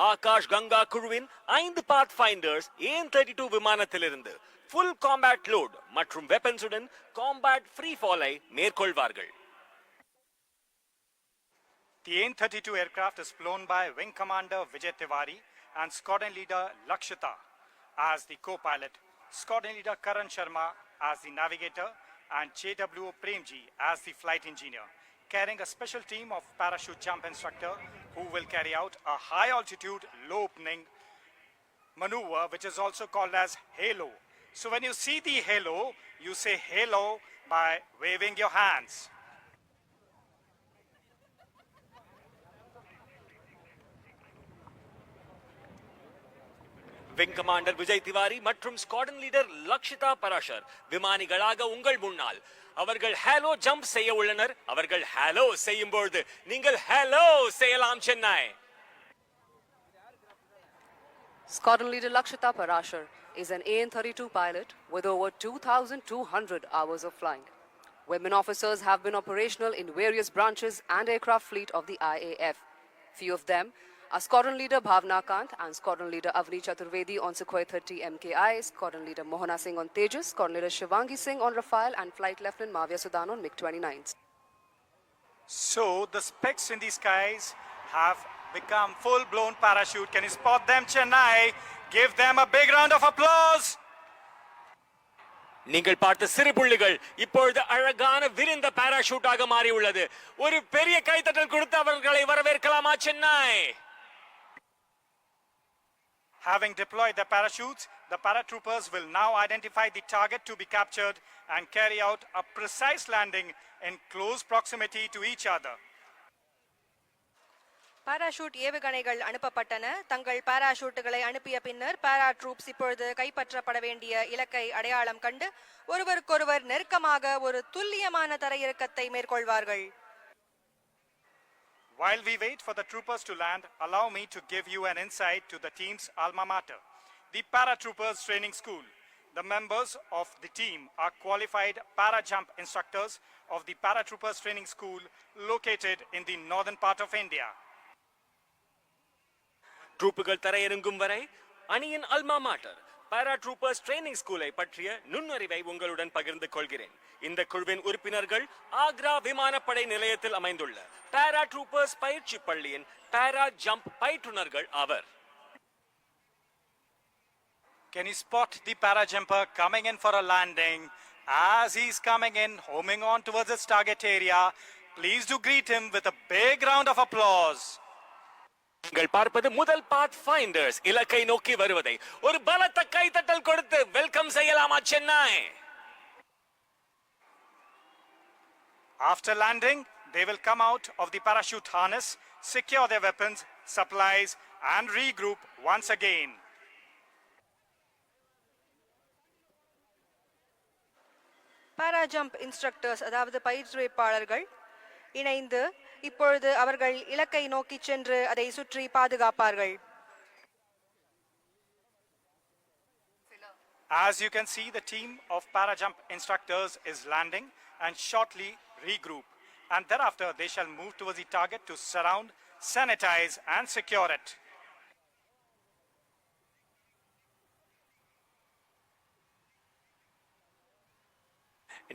ஆகாஷ் கங்கா குழுவின் 5 pathfinders AN-32 விமானத்திலிருந்து full combat load மற்றும் வெப்பன்ஸுடன் காம்பேட் ஃப்ரீ ஃபாலை மேற்கொள்வார்கள். The AN-32 aircraft is flown by Wing Commander Vijay Tiwari and Squadron Leader Lakshita as the co-pilot, Squadron Leader Karan Sharma as the navigator, and JWO Premji as the flight engineer, carrying a special team of parachute jump instructor who will carry out a high altitude low opening maneuver, which is also called as halo. So when you see the halo, you say halo by waving your hands. Wing commander Vijay Tiwari மற்றும் squadron leader Lakshitha Parashar விமானிகளாக உங்கள் முன்னால் அவர்கள் hello jump செய்ய உள்ளனர். அவர்கள் hello செய்யும் பொழுது நீங்கள் ஹலோ செய்யலாம் Chennai. Squadron Leader Lakshita Parashar is an AN-32 pilot with over 2,200 hours of flying. Women officers have been operational in various branches and aircraft fleet of the IAF. Few of them are Squadron Leader Bhavna Kant and Squadron Leader Avni Chaturvedi on Sukhoi 30 MKI, Squadron Leader Mohana Singh on Tejas, Squadron Leader Shivangi Singh on Rafale, and Flight Lieutenant Mavya Sudan on MiG-29s. So the specks in the skies have become full-blown parachute. Can you spot them, Chennai? Give them a big round of applause. நீங்கள் பார்த்த சிறு புள்ளிகள் இப்பொழுது அழகான விரிந்த பாராஷூட்டாக மாறி உள்ளது. ஒரு பெரிய கைத்தட்டல் கொடுத்து அவர்களை வரவேற்கலாமா Chennai? Having deployed the parachutes, the paratroopers will now identify the target to be captured and carry out a precise landing in close proximity to each other. Parachute ஏவுகணைகள் அனுப்பப்பட்டன. தங்கள் பாராஷூட்டுகளை அனுப்பிய பின்னர் பாரா ட்ரூப்ஸ் இப்பொழுது கைப்பற்றப்பட வேண்டிய இலக்கை அடையாளம் கண்டு ஒருவருக்கொருவர் நெருக்கமாக ஒரு துல்லியமான தரையிறக்கத்தை மேற்கொள்வார்கள். While we wait for the troopers to land, allow me to give you an insight to the team's alma mater, the Paratroopers Training School. The members of the team are qualified para-jump instructors of the Paratroopers Training School located in the northern part of India. ட்ரூப்புகள் தரையிறங்கும் வரை அணியின் அல்மா மாட்டர் பாராட்ரூப்பர்ஸ் training ஸ்கூலை பற்றிய நுண்ணறிவை உங்களுடன் பகிர்ந்து கொள்கிறேன். இந்த குழுவின் உறுப்பினர்கள் ஆக்ரா விமானப்படை நிலையத்தில் அமைந்துள்ள பாராட்ரூப்பர்ஸ் பயிற்சி பள்ளியின் பாரா ஜம்ப் பயிற்றுனர்கள் ஆவர். Can you spot the para-jumper coming in for a landing? As he's coming in, homing on towards his target area, please do greet him with a big round of applause. நீங்கள் பார்ப்பது முதல் பாத் finders இலக்கை நோக்கி வருவதை ஒரு பலத்த கைத்தட்டல் கொடுத்து வெல்கம் செய்யலாமா Chennai? After landing, they will come out of the parachute harness, secure their weapons, supplies, and regroup once again. Para jump instructors அதாவது பயிற்றுவிப்பாளர்கள் இணைந்து இப்பொழுது அவர்கள் இலக்கை நோக்கி சென்று அதை சுற்றி பாதுகாப்பார்கள். As you can see, the team of para-jump instructors is landing and shortly regroup, and thereafter they shall move towards the target to surround, sanitize, and secure it.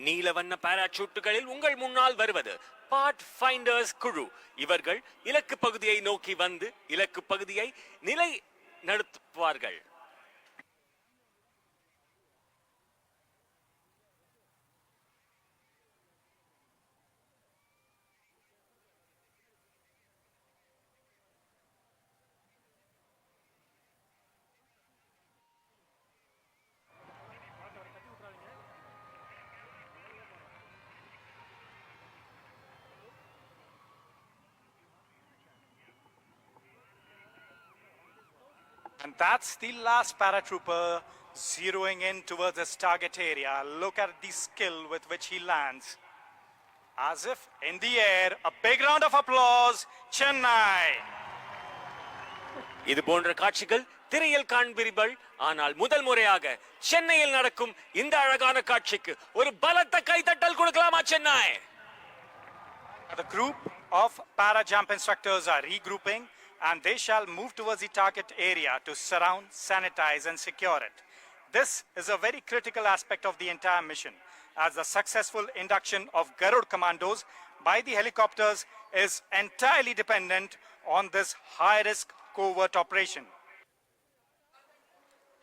நீலவண்ண பாராசூட்டுகளில் உங்கள் முன்னால் வருவது பாத் ஃபைண்டர்ஸ் குழு. இவர்கள் இலக்கு பகுதியை நோக்கி வந்து இலக்கு பகுதியை நிலை நடத்துவார்கள். And that's the last paratrooper zeroing in towards his target area. Look at the skill with which he lands. As if in the air, a big round of applause, Chennai. இது போன்ற காட்சிகள் திரையில் காண்பீர்கள். ஆனால் முதல் முறையாக சென்னையில் நடக்கும் இந்த அழகான காட்சிக்கு ஒரு பலத்த கைதட்டல் கொடுக்கலாமா Chennai? The group of para jump instructors are regrouping and they shall move towards the target area to surround, sanitize and secure it. This is a very critical aspect of the entire mission, as the successful induction of Garud commandos by the helicopters is entirely dependent on this high-risk covert operation.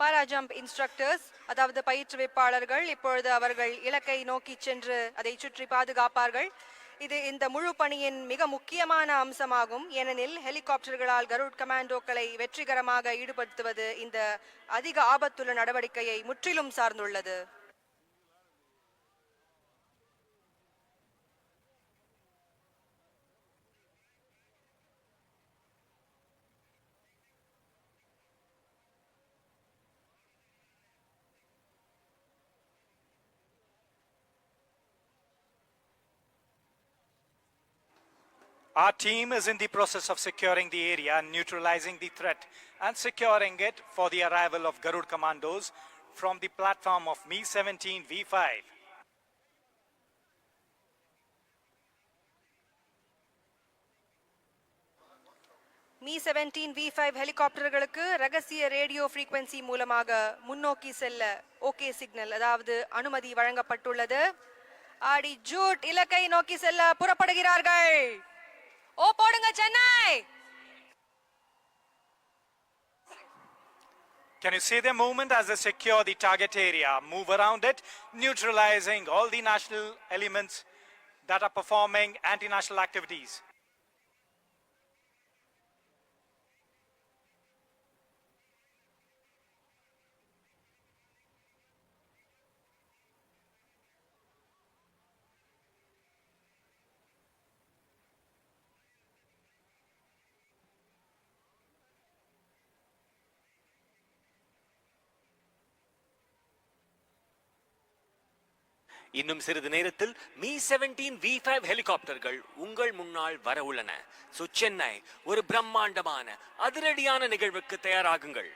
Para jump instructors அதாவது பயிற்றுவிப்பாளர்கள் இப்பொழுது அவர்கள் இலக்கை நோக்கி சென்று அதை சுற்றி பாதுகாப்பார்கள். இது இந்த முழு பணியின் மிக முக்கியமான அம்சமாகும். ஏனெனில் ஹெலிகாப்டர்களால் கருட் கமாண்டோக்களை வெற்றிகரமாக ஈடுபடுத்துவது இந்த அதிக ஆபத்துள்ள நடவடிக்கையை முற்றிலும் சார்ந்துள்ளது. Our team is in the process of securing the area, neutralizing the threat and securing it for the arrival of Garud commandos from the platform of Mi-17 V5. Mi-17 V5 ஹெலிகாப்டர்களுக்கு ரகசிய ரேடியோ ஃப்ரீக்வென்சி மூலமாக முன்னோக்கி செல்ல okay signal அதாவது அனுமதி வழங்கப்பட்டுள்ளது. ஆடி Jude இலக்கை நோக்கி செல்ல புறப்படுகிறார்கள். ஓ போடுங்க Chennai. Can you see the movement as they secure the target area, move around it, neutralizing all the national elements that are performing anti-national activities? இன்னும் சிறிது நேரத்தில் Mi-17 V5 ஹெலிகாப்டர்கள் உங்கள் முன்னால் வர உள்ளன. சோ சென்னை ஒரு பிரம்மாண்டமான அதிரடியான நிகழ்வுக்கு தயாராகுங்கள்.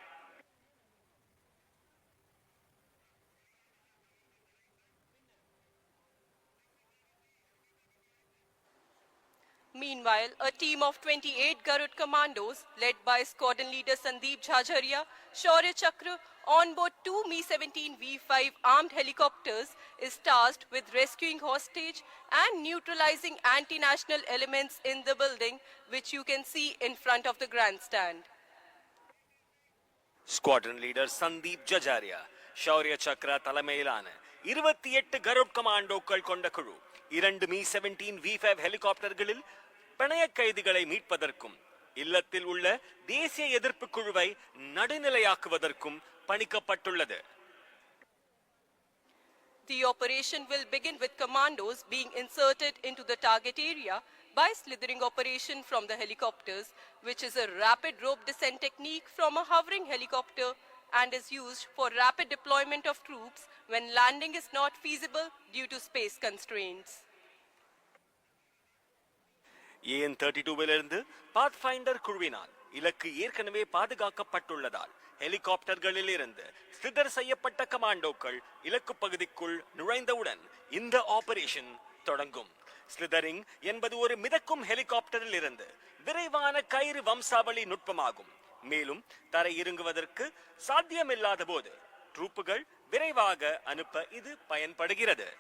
Meanwhile, a team of 28 Garud commandos, led by squadron leader Sandeep Jhajaria, Shaurya Chakra, on board two Mi-17 V5 armed helicopters, is tasked with rescuing hostage and neutralizing anti-national elements in the building, which you can see in front of the grandstand. Squadron leader Sandeep Jajaria, Shaurya Chakra தலைமையிலான 28 கருட் கமாண்டோக்கள் கொண்ட குழு 2 Mi-17 V5 ஹெலிகாப்டர்களில் பணைய கைதிகளை மீட்பதற்கும் இல்லத்தில் உள்ள தேசிய எதிர்ப்பு குழுவை நடுநிலையாக்குவதற்கும் பணிக்கப்பட்டுள்ளது. The operation will begin with commandos being inserted into the target area by slithering operation from the helicopters, which is a rapid rope descent technique from a hovering helicopter and is used for rapid deployment of troops when landing is not feasible due to space constraints. AN-32விலிருந்து pathfinder குழுவினால் இலக்கு ஏற்கனவே பாதுகாக்கப்பட்டுள்ளதால் ஹெலிகாப்டர்களில் இருந்து slither செய்யப்பட்ட கமாண்டோக்கள் இலக்கு பகுதிக்குள் நுழைந்தவுடன் இந்த operation தொடங்கும். ஸ்லிதரிங் என்பது ஒரு மிதக்கும் ஹெலிகாப்டரில் இருந்து விரைவான கயிறு வம்சாவளி நுட்பமாகும். மேலும் தரை இறங்குவதற்கு சாத்தியமில்லாத போது ட்ரூப்புகள் விரைவாக அனுப்ப இது பயன்படுகிறது.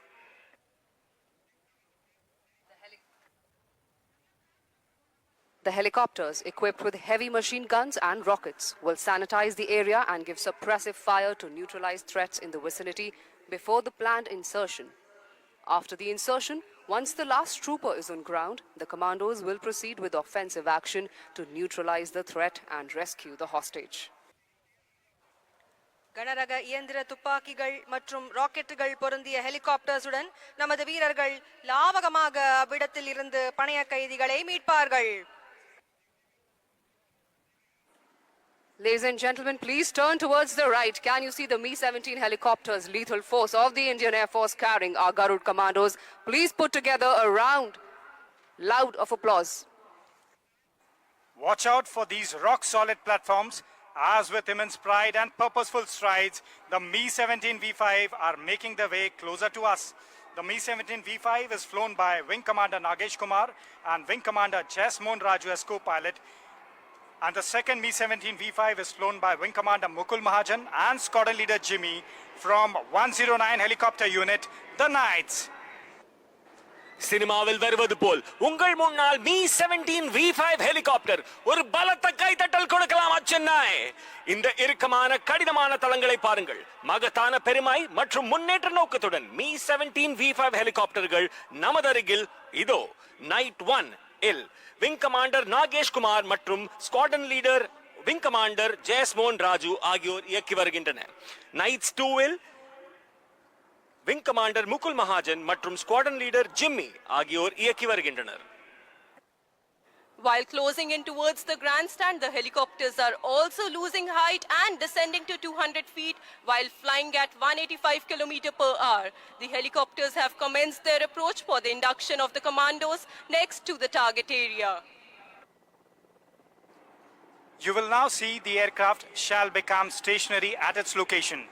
The helicopters, equipped with heavy machine guns and rockets, will sanitize the area and give suppressive fire to neutralize threats in the vicinity before the planned insertion. After the insertion, once the last trooper is on ground, the commandos will proceed with offensive action to neutralize the threat and rescue the hostage. கனரக இயந்திர துப்பாக்கிகள் மற்றும் ராக்கெட்டுகள் பொருந்திய ஹெலிகாப்டர்ஸுடன் நமது வீரர்கள் லாவகமாக அவ்விடத்தில் இருந்து பணைய கைதிகளை மீட்பார்கள். Ladies and gentlemen, please turn towards the right. Can you see the Mi-17 helicopters, lethal force of the Indian Air Force carrying our Garud commandos? Please put together a round, loud of applause. Watch out for these rock-solid platforms. As with immense pride and purposeful strides, the Mi-17 V5 are making their way closer to us. The Mi-17 V5 is flown by Wing Commander Nagesh Kumar and Wing Commander Jasmone Raju as co-pilot. And the second Mi-17 V5 is flown by Wing Commander Mukul Mahajan and Squadron Leader Jimmy from 109 Helicopter Unit, the Knights. சினிமாவில் வருவது போல் உங்கள் முன்னால் Mi-17 V5 helicopter ஒரு பலத்த கைதட்டல் கொடுக்கலாம் சென்னை. இந்த இறுக்கமான கடினமான தளங்களை பாருங்கள். மகத்தான பெருமை மற்றும் முன்னேற்ற நோக்கத்துடன் Mi-17 V5 ஹெலிகாப்டர்கள் நமது அருகில் இதோ. நைட் 1 இல் விங் கமாண்டர் நாகேஷ் குமார் மற்றும் squadron leader wing commander Jayasmohan Raju ஆகியோர் இயக்கி வருகின்றனர். நைட்ஸ் 2 இல் விங் கமாண்டர் முகுல் மகாஜன் மற்றும் ஸ்குவாட்ரன் லீடர் ஜிம்மி ஆகியோர் இயக்கி வருகின்றனர். While closing in towards the grandstand, the helicopters are also losing height and descending to 200 feet while flying at 185 km per hour. The helicopters have commenced their approach for the induction of the commandos next to the target area. You will now see the aircraft shall become stationary at its location.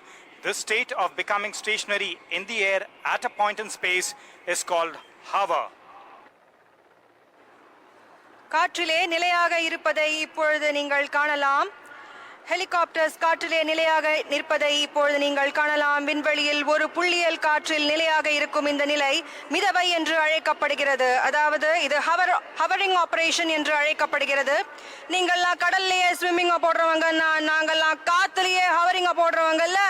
This state of becoming stationary in the air at a point in space is called hover. காற்றிலே நிலையாக இருப்பதை இப்பொழுது நீங்கள் காணலாம். Helicopters காற்றிலே நிலையாக நிற்பதை இப்பொழுது நீங்கள் காணலாம். விண்வெளியில் ஒரு புள்ளியல் காற்றில் நிலையாக இருக்கும் இந்த நிலை மிதவை என்று அழைக்கப்படுகிறது. அதாவது இது ஹவரிங் ஆபரேஷன் என்று அழைக்கப்படுகிறது. நீங்கள்லாம் கடல்லையே ஸ்விம்மிங்க போடுறவங்க, நாங்கள்லாம் காத்துலயே ஹவரிங்க போடுறவங்கல்ல.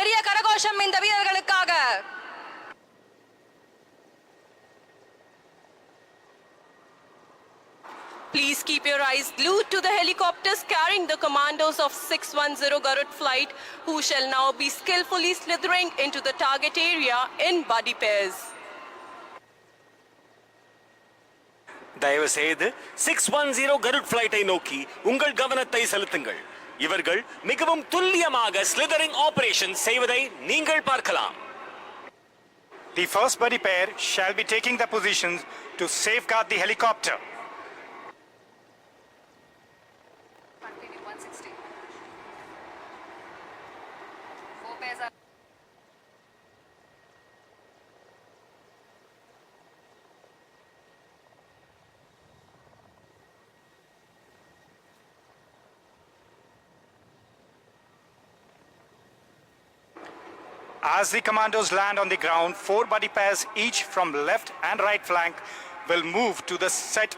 பெரிய கரகோஷம் இந்த வீரர்களுக்காக. Please keep your eyes glued to the helicopters carrying the commandos of 610 Garud flight, who shall now be skillfully slithering into the target area in buddy pairs. தயவு செய்து 610 கருட் ஃபிளைட்டை நோக்கி உங்கள் கவனத்தை செலுத்துங்கள். இவர்கள் மிகவும் துல்லியமாக ஸ்லிதரிங் ஆபரேஷன் செய்வதை நீங்கள் பார்க்கலாம். The first buddy pair shall be taking the positions to safeguard the helicopter. As the commandos land on the ground, 4 buddy pairs each from left and right flank will move to the set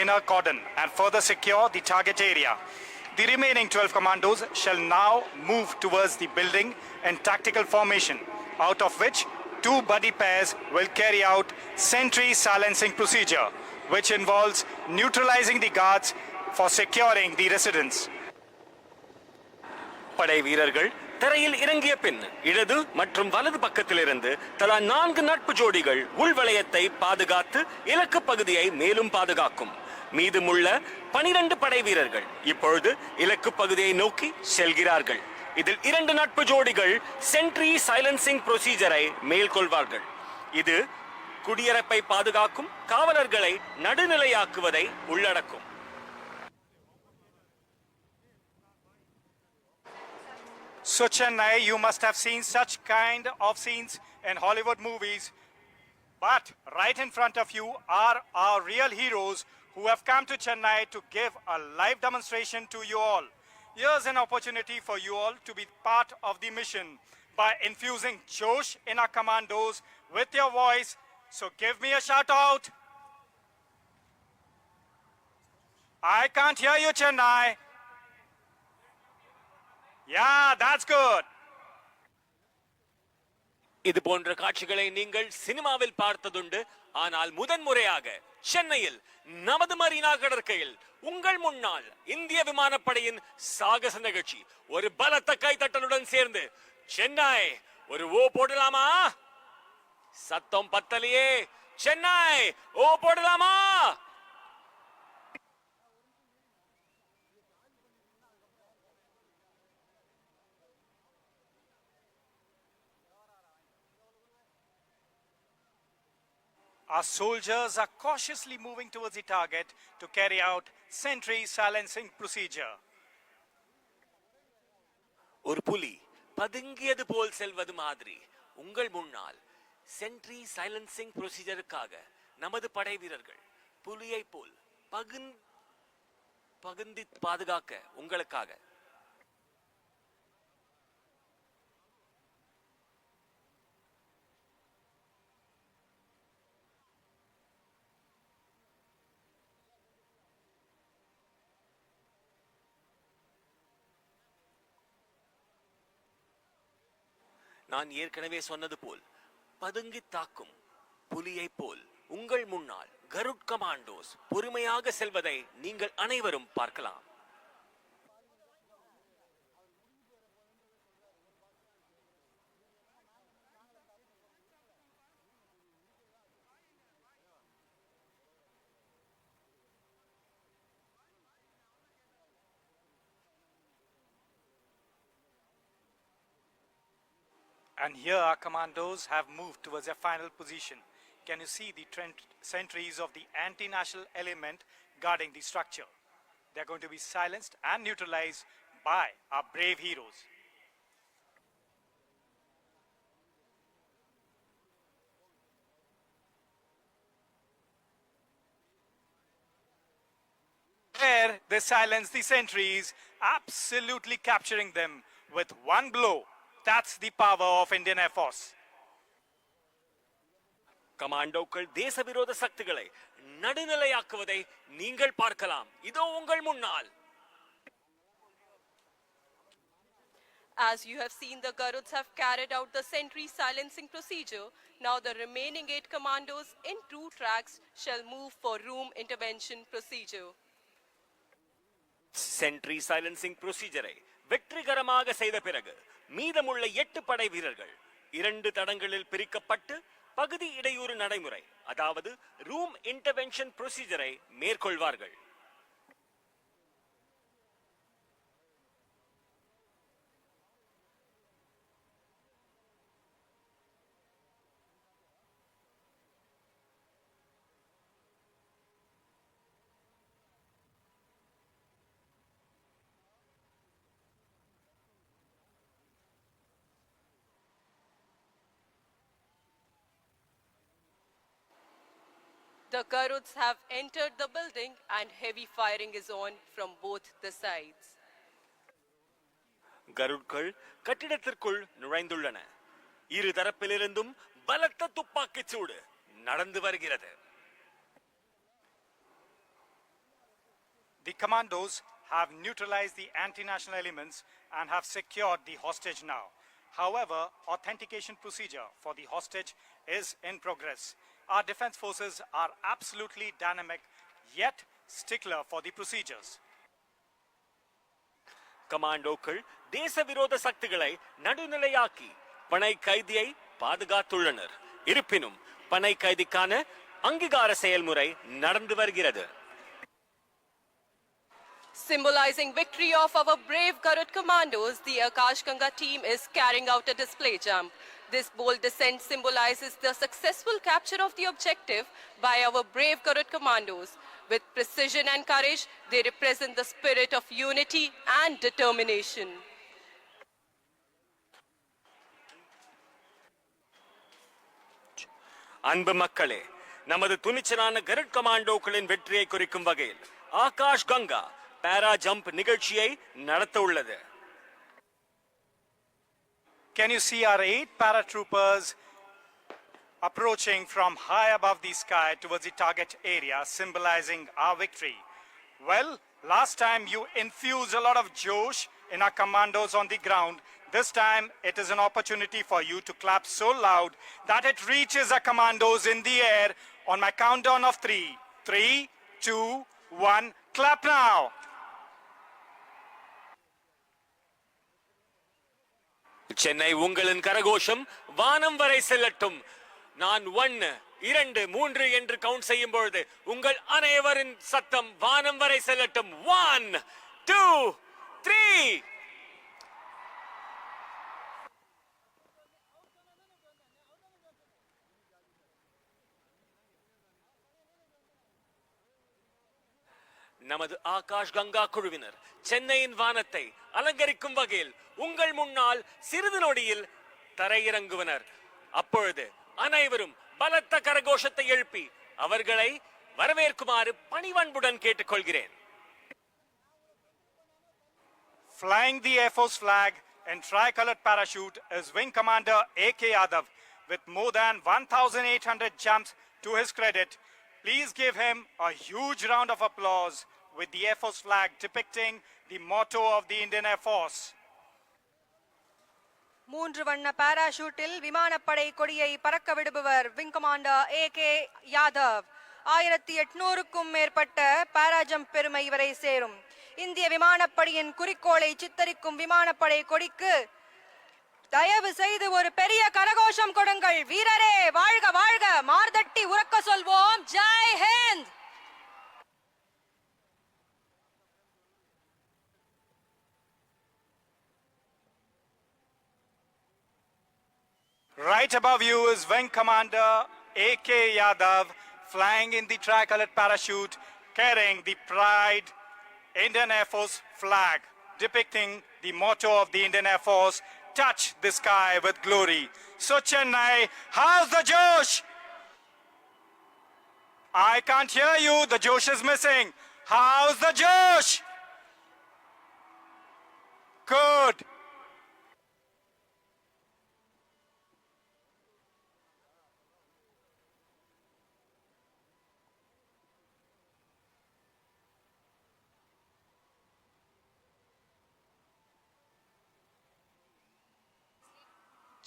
inner cordon and further secure the target area. The remaining 12 commandos shall now move towards the building in tactical formation, out of which 2 buddy pairs will carry out sentry silencing procedure, which involves neutralizing the guards for securing the residence. படை வீரர்கள் தரையில் இறங்கிய பின் இடது மற்றும் வலது பக்கத்திலிருந்து தலா 4 நட்பு ஜோடிகள் உள்வளையத்தை பாதுகாத்து இலக்கு பகுதியை மேலும் பாதுகாக்கும். மீதமுள்ள 12 படை வீரர்கள் இப்பொழுது இலக்கு பகுதியை நோக்கி செல்கிறார்கள். இதில் 2 நட்பு ஜோடிகள் சென்ட்ரி சைலன்சிங் ப்ரொசீஜரை மேற்கொள்வார்கள். இது குடியரப்பை பாதுகாக்கும் காவலர்களை நடுநிலையாக்குவதை உள்ளடக்கும். So Chennai, you must have seen such kind of scenes in Hollywood movies. But right in front of you are our real heroes who have come to Chennai to give a live demonstration to you all. Here's an opportunity for you all to be part of the mission by infusing Josh in our commandos with your voice. So give me a shout out. I can't hear you, Chennai. Yeah, that's good. இது போன்ற காட்சிகளை நீங்கள் சினிமாவில் பார்த்ததுண்டு. ஆனால் முதன்முறையாக சென்னையில் நமது Marina கடற்கையில் உங்கள் முன்னால் இந்திய விமானப்படையின் சாகச நிகழ்ச்சி ஒரு பலத்த கைதட்டலுடன் சேர்ந்து சென்னை ஒரு ஓ போடலாமா? சத்தம் பத்தலையே. சென்னை ஓ போடலாமா? Our soldiers are cautiously moving towards the target to carry out sentry silencing procedure. ஒரு புலி பதுங்கியது போல் செல்வது மாதிரி உங்கள் முன்னால் சென்ட்ரி சைலன்சிங் ப்ரொசீஜருக்காக நமது படை வீரர்கள் புலியை போல் பகுந்தி பாதுகாக்க உங்களுக்காக. நான் ஏற்கனவே சொன்னது போல் பதுங்கி தாக்கும் புலியை போல் உங்கள் முன்னால் கருட் கமாண்டோஸ் பொறுமையாக செல்வதை நீங்கள் அனைவரும் பார்க்கலாம். And here our commandos have moved towards their final position. Can you see the sentries of the anti-national element guarding the structure? They are going to be silenced and neutralized by our brave heroes. There they silence the sentries, absolutely capturing them with one blow. That's the power of Indian Air Force. கமாண்டோக்கள் தேசவிரோத சக்திகளை நடுநிலையாக்குவதை நீங்கள் பார்க்கலாம். இதோ உங்கள் முன்னால். As you have seen, the Garuds have carried out the sentry silencing procedure. Now the remaining 8 commandos in 2 tracks shall move for room intervention procedure. Sentry silencing ப்ரொசீஜரை வெற்றிகரமாக செய்த பிறகு மீதமுள்ள 8 படை வீரர்கள் 2 தடங்களில் பிரிக்கப்பட்டு பகுதி இடையூறு நடைமுறை, அதாவது ரூம் இன்டர்வென்ஷன் ப்ரொசீஜரை மேற்கொள்வார்கள். The Garuds have entered the building and heavy firing is on from both the sides. கருட்கள் கட்டிடத்திற்குள் நுழைந்துள்ளன. இரு தரப்பிலிருந்தும் பலத்த துப்பாக்கிச் சூடு நடந்து வருகிறது. The commandos have neutralized the anti-national elements and have secured the hostage now. However, authentication procedure for the hostage is in progress. Our defense forces are absolutely dynamic, yet stickler for the procedures. கமாண்டோக்கள் தேசவிரோத சக்திகளை நடுநிலையாக்கி பனை கைதியை பாதுகாத்துள்ளனர். இருப்பினும் பனை கைதிக்கான அங்கீகார செயல்முறை நடந்து வருகிறது. Symbolizing victory of our brave Garud commandos, the Akash Ganga team is carrying out a display jump. This bold descent symbolizes the successful capture of the objective by our brave Garud commandos. With precision and courage, they represent the spirit of unity and determination. அன்பு மக்களே, நமது துணிச்சலான கருட் கமாண்டோக்களின் வெற்றியை குறிக்கும் வகையில் ஆகாஷ் கங்கா பாரா jump நிகழ்ச்சியை நடத்த உள்ளது. Can you see our 8 paratroopers approaching from high above the sky towards the target area, symbolizing our victory? Well, last time you infused a lot of josh in our commandos on the ground. This time it is an opportunity for you to clap so loud that it reaches our commandos in the air. On my countdown of 3, 3, 2, 1, clap now! Chennai உங்களின் கரகோஷம் வானம் வரை செல்லட்டும். நான் 1, 2, 3 என்று count செய்யும் பொழுது உங்கள் அனைவரின் சத்தம் வானம் வரை செல்லட்டும். 1, 2, 3. நமது ஆகாஷ் கங்கா குழுவினர் சென்னையின் வானத்தை அலங்கரிக்கும் வகையில் உங்கள் முன்னால் சிறிது நொடியில் தரையிறங்குவனர். அப்பொழுது அனைவரும் பலத்த கரகோஷத்தை எழுப்பி அவர்களை வரவேற்குமாறு பணிவன்புடன் கேட்டுக்கொள்கிறேன். Flying the Air Force flag in tricolored parachute is Wing Commander A.K. Yadav with more than 1,800 jumps to his credit. Please give him a huge round of applause with the Air Force flag depicting the motto of the Indian Air Force. மூன்று வண்ண பாராஷூட்டில் விமானப்படை கொடியை பறக்க விடுபவர் wing commander A.K. Yadav. 1800க்கும் மேற்பட்ட பாராஜம்ப் பெருமை இவரை சேரும். இந்திய விமானப்படையின் குறிக்கோளை சித்தரிக்கும் விமானப்படை கொடிக்கு தயவு செய்து ஒரு பெரிய கரகோஷம் கொடுங்கள். வீரரே வாழ்க வாழ்க, மார்தட்டி உறக்க சொல்வோம், Jai Hind. Right above you is Wing Commander A.K. Yadav flying in the tricolored parachute carrying the Pride Indian Air Force flag depicting the motto of the Indian Air Force, touch the sky with glory. So Chennai, how's the Josh? I can't hear you, the Josh is missing. How's the Josh? Good.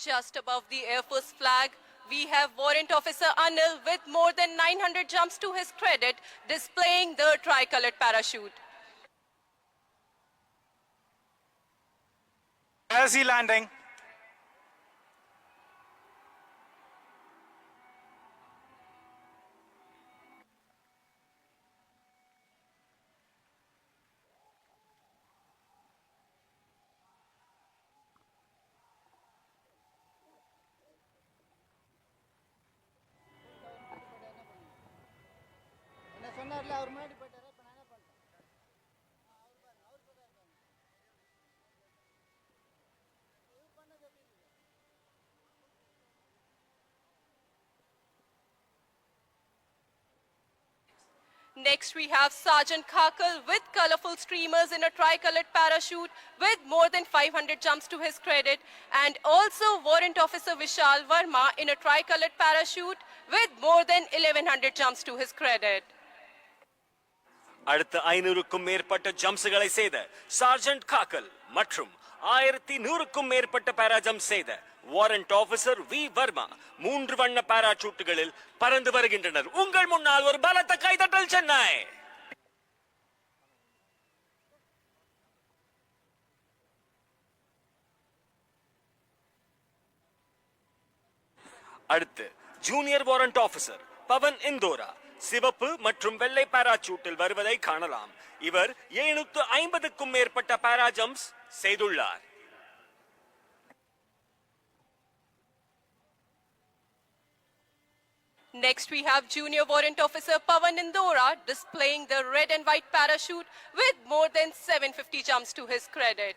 Just above the Air Force flag, we have Warrant Officer Anil with more than 900 jumps to his credit, displaying the tricolored parachute. Where's he landing? Next, we have Sergeant Khakal with colorful streamers in a tricolored parachute with more than 500 jumps to his credit, and also Warrant Officer Vishal Verma in a tricolored parachute with more than 1100 jumps to his credit. அடுத்த 500க்கும் மேற்பட்ட ஜம்ப்ஸ்களை செய்த sergeant Gaggal மற்றும் 1100க்கும் மேற்பட்ட பாராஜம்ப் செய்த warrant officer we Verma 3 வண்ண பாராசூட்டுகளில் பறந்து வருகின்றனர். உங்கள் முன்னால் ஒரு பலத்த கைதட்டல் சென்னை. அடுத்து ஜூனியர் வாரண்ட் ஆபீசர் பவன் இந்தோரா சிவப்பு மற்றும் வெள்ளை பாராசூட்டில் வருவதை காணலாம். இவர் 750க்கும் மேற்பட்ட பாராஜம்ப்ஸ் செய்துள்ளார். Next, we have Junior Warrant Officer Pavan Indora displaying the red and white parachute with more than 750 jumps to his credit.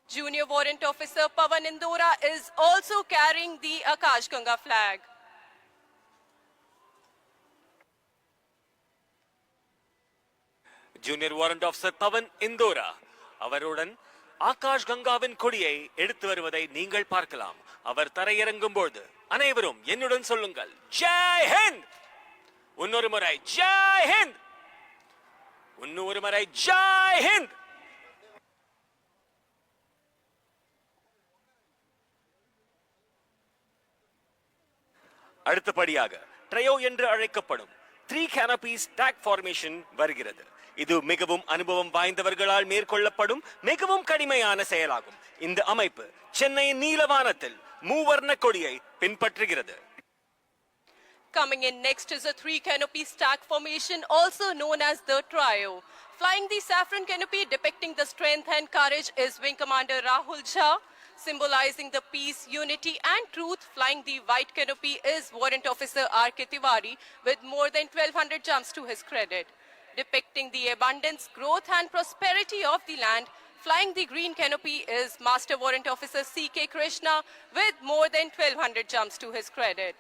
Junior Warrant Officer Pavan Indora is also carrying the Akash Ganga flag. Junior warrant officer Pavan Indora அவருடன் ஆகாஷ் கங்காவின் கொடியை எடுத்து வருவதை நீங்கள் பார்க்கலாம். அவர் தரையிறங்கும் போது அனைவரும் என்னுடன் சொல்லுங்கள், ஜெய் ஹிந்த். இன்னொரு முறை ஜெய் ஹிந்த். இன்னொரு முறை ஜெய் ஹிந்த். அடுத்தபடியாக ட்ரையோ என்று அழைக்கப்படும் 3 canopies stack formation வருகிறது. இது மிகவும் அனுபவம் வாய்ந்தவர்களால் மேற்கொள்ளப்படும் மிகவும் கடிமையான செயலாகும். இந்த அமைப்பு சென்னையின் நீலவானத்தில் மூவர்ண கொடியை பின்பற்றுகிறது. Coming in next is a 3 canopy stack formation, also known as the trio. Flying the saffron canopy depicting the strength and courage is Wing Commander Rahul Jha. Symbolizing the peace, unity and truth, flying the white canopy is Warrant Officer R.K. Tiwari with more than 1200 jumps to his credit. Depicting the abundance, growth and prosperity of the land, flying the green canopy is Master Warrant Officer C.K. Krishna with more than 1200 jumps to his credit.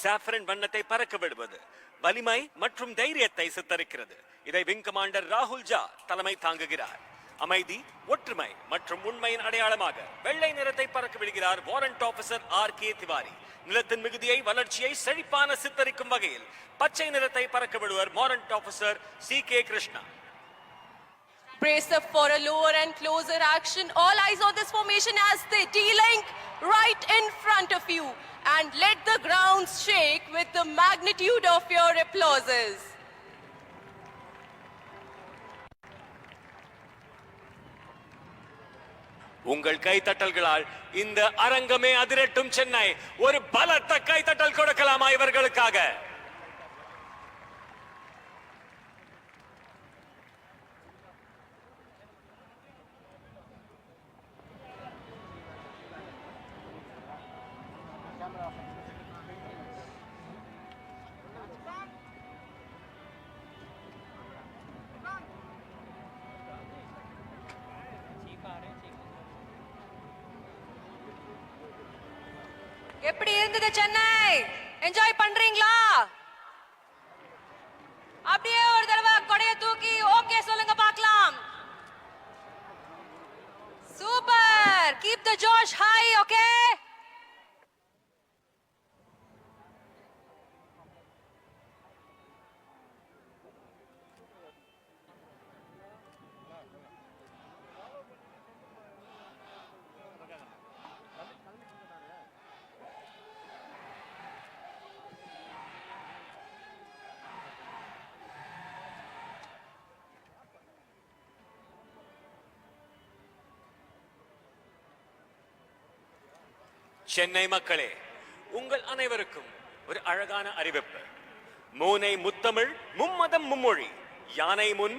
Saffron வண்ணத்தை பறக்க விடுவது வலிமை மற்றும் தைரியத்தை சித்தரிக்கிறது. இதை wing commander ராகுல் ஜா தலைமை தாங்குகிறார். அமைதி, ஒற்றுமை மற்றும் உண்மையின் அடையாளமாக வெள்ளை நிறத்தை பறக்க விடுகிறார் வாரண்ட் ஆபீசர் ஆர்.கே. திவாரி. நிலத்தின் மிகுதியை, வளர்ச்சியை செழிப்பான சித்தரிக்கும் வகையில் பச்சை நிறத்தை பறக்க விடுவார் warrant officer சி.கே. Krishna. Brace up for a lower and closer action. All eyes on this formation as they D-link right in front of you. And let the ground shake with the magnitude of your applauses. உங்கள் கைத்தட்டல்களால் இந்த அரங்கமே அதிரட்டும். சென்னை ஒரு பலத்த கைத்தட்டல் கொடுக்கலாமா இவர்களுக்காக? எப்படி இருந்தது Chennai? Enjoy பண்றீங்களா? அப்படியே ஒரு தடவை கொடைய தூக்கி ஓகே சொல்லுங்க பார்க்கலாம். Super. Keep the Josh high. Okay. Chennai மக்களே, உங்கள் அனைவருக்கும் ஒரு அழகான அறிவிப்பு. மூனை முத்தமிழ், மும்மதம் மும்மொழி, யானை முன்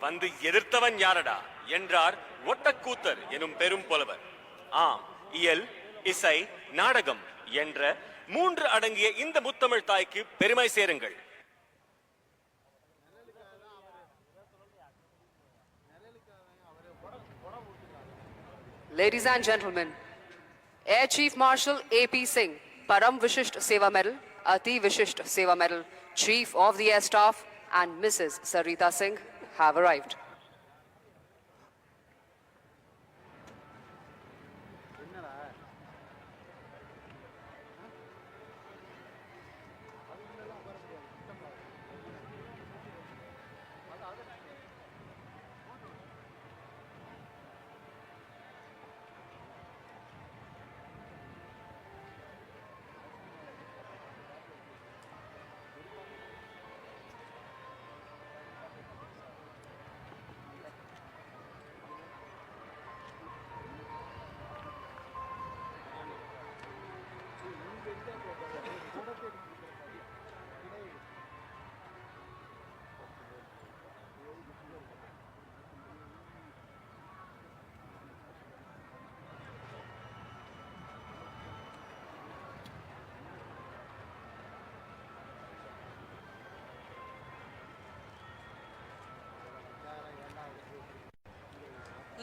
வந்து எதிர்த்தவன் யாரடா என்றார் ஒட்டக்கூத்தர் எனும் பெரும் புலவர். ஆம், இயல், இசை, நாடகம் என்ற 3 அடங்கிய இந்த முத்தமிழ் தாய்க்கு பெருமை சேருங்கள். Ladies and gentlemen, Air Chief Marshal A.P. Singh, Param Vishisht Seva Medal, Ati Vishisht Seva Medal, Chief of the Air Staff, and Mrs. Sarita Singh have arrived.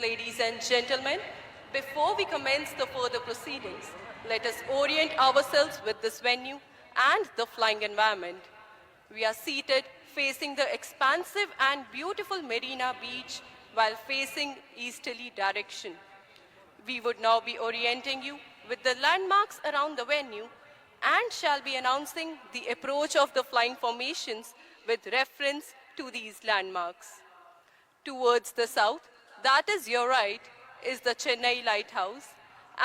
Ladies and gentlemen, before we commence the further proceedings, let us orient ourselves with this venue and the flying environment. We are seated facing the expansive and beautiful Marina Beach while facing easterly direction. We would now be orienting you with the landmarks around the venue and shall be announcing the approach of the flying formations with reference to these landmarks. Towards the south, that is your right, is the Chennai Lighthouse,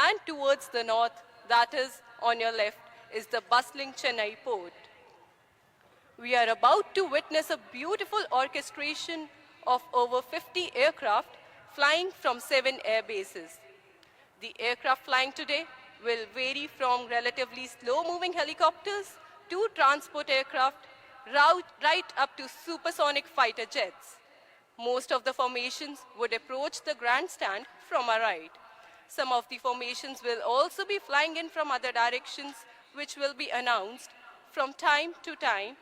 and towards the north, that is on your left, is the bustling Chennai port. We are about to witness a beautiful orchestration of over 50 aircraft flying from 7 air bases. The aircraft flying today will vary from relatively slow-moving helicopters to transport aircraft, right up to supersonic fighter jets. Most of the formations would approach the grandstand from our right. Some of the formations will also be flying in from other directions, which will be announced from time to time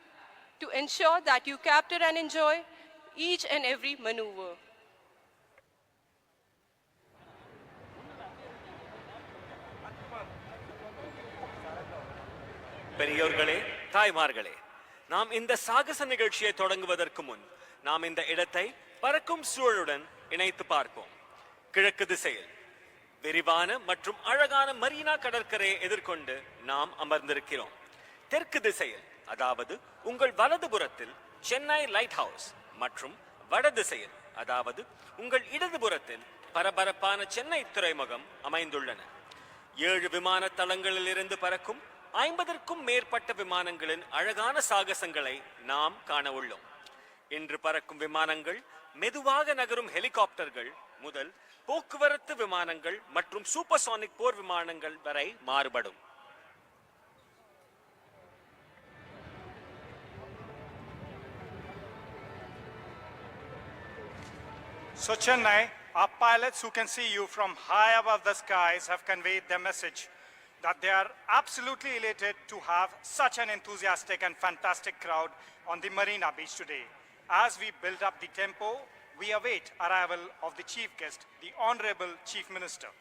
to ensure that you capture and enjoy each and every maneuver. பெரியோர்களே, தாய்மார்களே, நாம் இந்த சாகச நிகழ்ச்சியை தொடங்குவதற்கு முன் நாம் இந்த இடத்தை பறக்கும் சூழலுடன் இணைத்து பார்ப்போம். கிழக்கு திசையில் விரிவான மற்றும் அழகான மரீனா கடற்கரையை எதிர்கொண்டு நாம் அமர்ந்திருக்கிறோம். தெற்கு திசையில், அதாவது உங்கள் வலதுபுறத்தில் சென்னை லைட் ஹவுஸ் மற்றும் வட திசையில், அதாவது உங்கள் இடதுபுறத்தில் பரபரப்பான சென்னை துறைமுகம் அமைந்துள்ளன. 7 விமான தளங்களில் இருந்து பறக்கும் 50க்கும் மேற்பட்ட விமானங்களின் அழகான சாகசங்களை நாம் காண உள்ளோம். இன்று பறக்கும் விமானங்கள் மெதுவாக நகரும் ஹெலிகாப்டர்கள் முதல் போக்குவரத்து விமானங்கள் மற்றும் சூப்பர்சானிக் போர் விமானங்கள் வரை மாறுபடும். So Chennai, our pilots who can see you from high above the skies have conveyed their message that they are absolutely elated to have such an enthusiastic and fantastic crowd on the Marina Beach today. As we build up the tempo, we await arrival of the chief guest, the Honorable Chief Minister.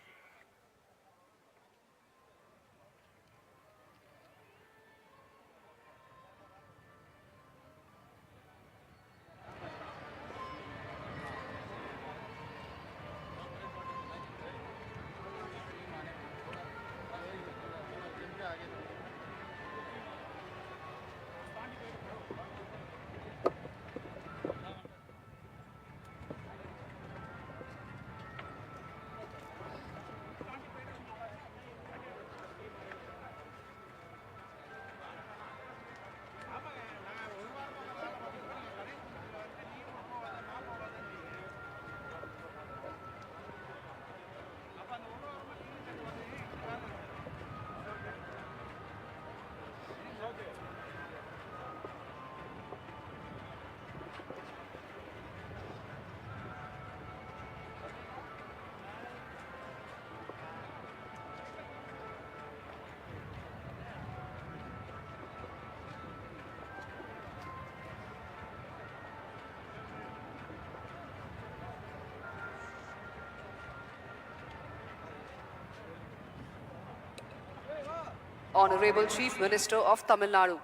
Honorable Chief Minister of Tamil Nadu,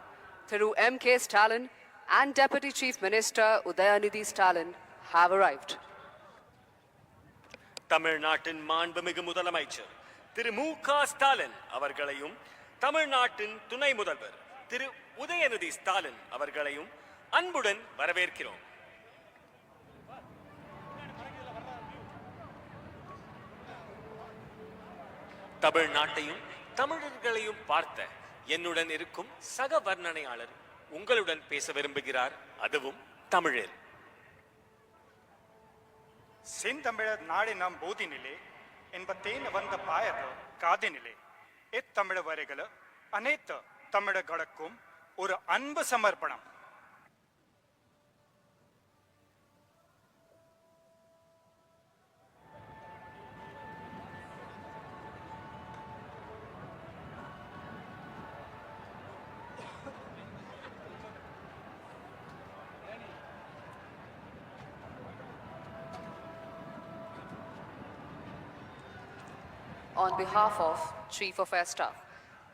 Thiru M.K. Stalin and Deputy Chief Minister Udayanidhi Stalin have arrived. தமிழ்நாட்டின் மாண்புமிகு முதலமைச்சர் திரு மு.க. ஸ்டாலின் அவர்களையும் தமிழ்நாட்டின் துணை முதல்வர் திரு உதயநிதி ஸ்டாலின் அவர்களையும் அன்புடன் வரவேற்கிறோம். தமிழ்நாட்டையும் தமிழர்களையும் பார்த்த என்னுடன் இருக்கும் சக வர்ணனையாளர் உங்களுடன் பேச விரும்புகிறார், அதுவும் தமிழில். செந்தமிழர் நாடினம் போதினிலே என்பத்தேன வந்த பாயது காதினிலே இத்தமிழ் வரைகள அனைத்து தமிழர்களுக்கும் ஒரு அன்பு சமர்ப்பணம். On behalf of Chief of Air Staff,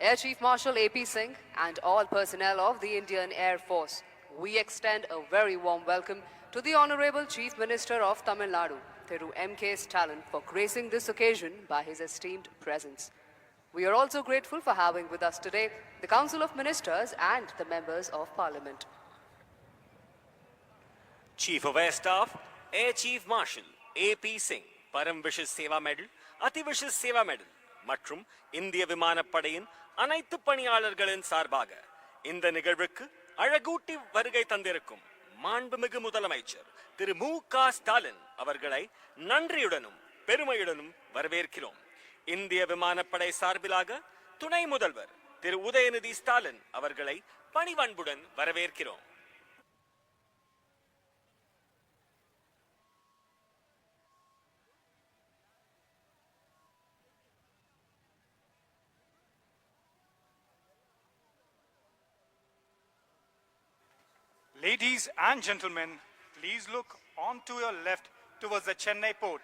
Air Chief Marshal A.P. Singh and all personnel of the Indian Air Force, we extend a very warm welcome to the Honorable Chief Minister of Tamil Nadu, Thiru M.K. Stalin, for gracing this occasion by his esteemed presence. We are also grateful for having with us today the Council of Ministers and the members of Parliament. Chief of Air Staff, Air Chief Marshal A.P. Singh, Param Vishis Seva Medal, Ati Vishisht Seva medal மற்றும் இந்திய விமானப்படையின் அனைத்து பணியாளர்களின் சார்பாக இந்த நிகழ்வுக்கு அழகூட்டி வருகை தந்திருக்கும் மாண்புமிகு முதலமைச்சர் திரு மு.க. ஸ்டாலின் அவர்களை நன்றியுடனும் பெருமையுடனும் வரவேற்கிறோம். இந்திய விமானப்படை சார்பிலாக துணை முதல்வர் திரு உதயநிதி ஸ்டாலின் அவர்களை பணிவன்புடன் வரவேற்கிறோம். Ladies and gentlemen, please look on to your left towards the Chennai port.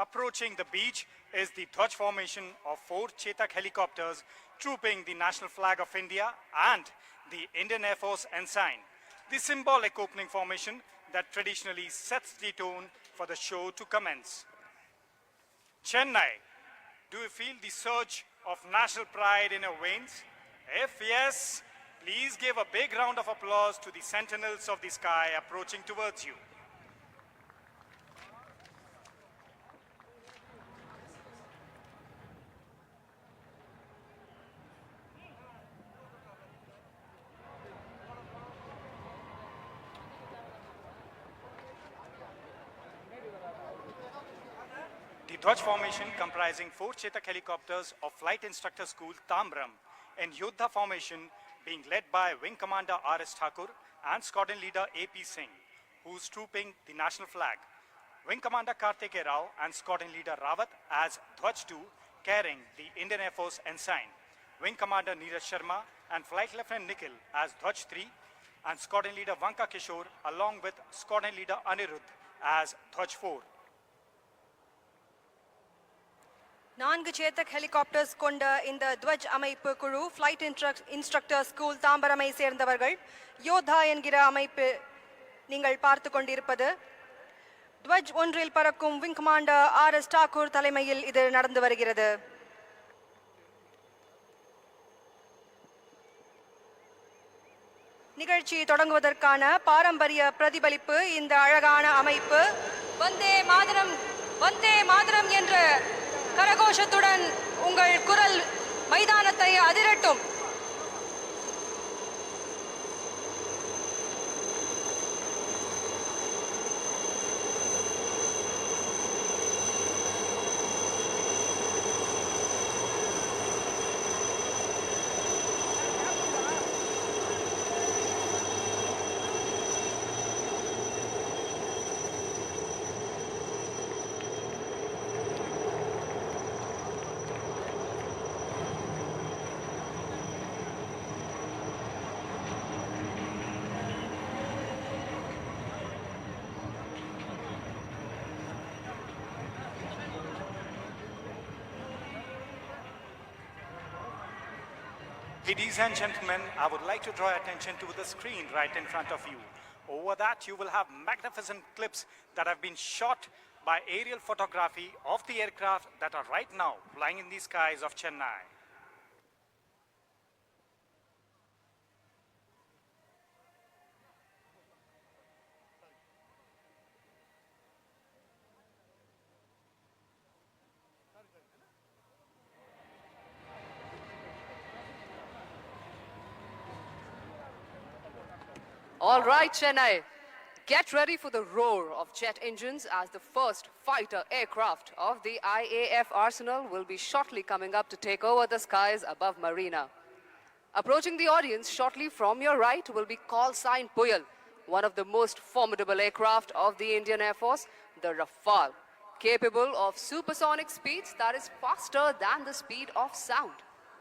Approaching the beach is the Dwaj formation of 4 Chetak helicopters trooping the national flag of India and the Indian Air Force ensign, the symbolic opening formation that traditionally sets the tone for the show to commence. Chennai, do you feel the surge of national pride in your veins? If yes, please give a big round of applause to the sentinels of the sky approaching towards you. The Dwaj formation comprising 4 Chetak helicopters of Flight Instructor School Tambram and Yodha formation being led by Wing Commander R.S. Thakur and Squadron Leader A.P. Singh, who's trooping the national flag. Wing Commander Karthike Rao and Squadron Leader Rawat as Dwaj 2 carrying the Indian Air Force ensign. Wing Commander Neeraj Sharma and Flight Lieutenant Nikhil as Dwaj 3 and Squadron Leader Vanka Kishore along with Squadron Leader Anirudh as Dwaj 4. 4 Chetak helicopters கொண்ட இந்த துவஜ் அமைப்பு குழு flight instructor school தாம்பரமை சேர்ந்தவர்கள். யோதா என்கிற அமைப்பு நீங்கள் பார்த்து கொண்டிருப்பது. துவஜ் ஒன்றில் பறக்கும் விங் கமாண்டர் ஆர்.எஸ். தாக்கூர் தலைமையில் இது நடந்து வருகிறது. நிகழ்ச்சி தொடங்குவதற்கான பாரம்பரிய பிரதிபலிப்பு இந்த அழகான அமைப்பு. வந்தே மாதரம் வந்தே மாதரம் என்ற கரகோஷத்துடன் உங்கள் குரல் மைதானத்தை அதிரட்டும். Ladies and gentlemen, I would like to draw attention to the screen right in front of you. Over that, you will have magnificent clips that have been shot by aerial photography of the aircraft that are right now flying in the skies of Chennai. All right, Chennai, get ready for the roar of jet engines as the first fighter aircraft of the IAF Arsenal will be shortly coming up to take over the skies above Marina. Approaching the audience shortly from your right will be call sign Puyal, one of the most formidable aircraft of the Indian Air Force, the Rafale, capable of supersonic speeds that is faster than the speed of sound.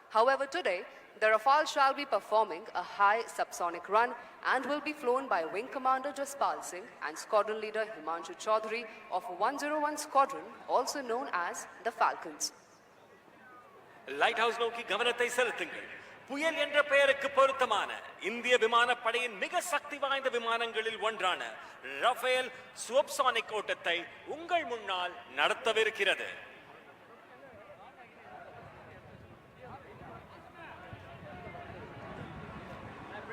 However, today, the Rafale shall be performing a high subsonic run and will be flown by Wing Commander Jaspal Singh and Squadron Leader Himanshu Chaudhary of 101 Squadron, also known as the Falcons. Light house நோக்கி கவனத்தை செலுத்துங்கள். புயல் என்ற பெயருக்கு பொருத்தமான இந்திய விமானப்படையின் மிக சக்தி வாய்ந்த விமானங்களில் ஒன்றான ரஃபேல் சூப்பர்சானிக் ஓட்டத்தை உங்கள் முன்னால் நடத்தவிருக்கிறது.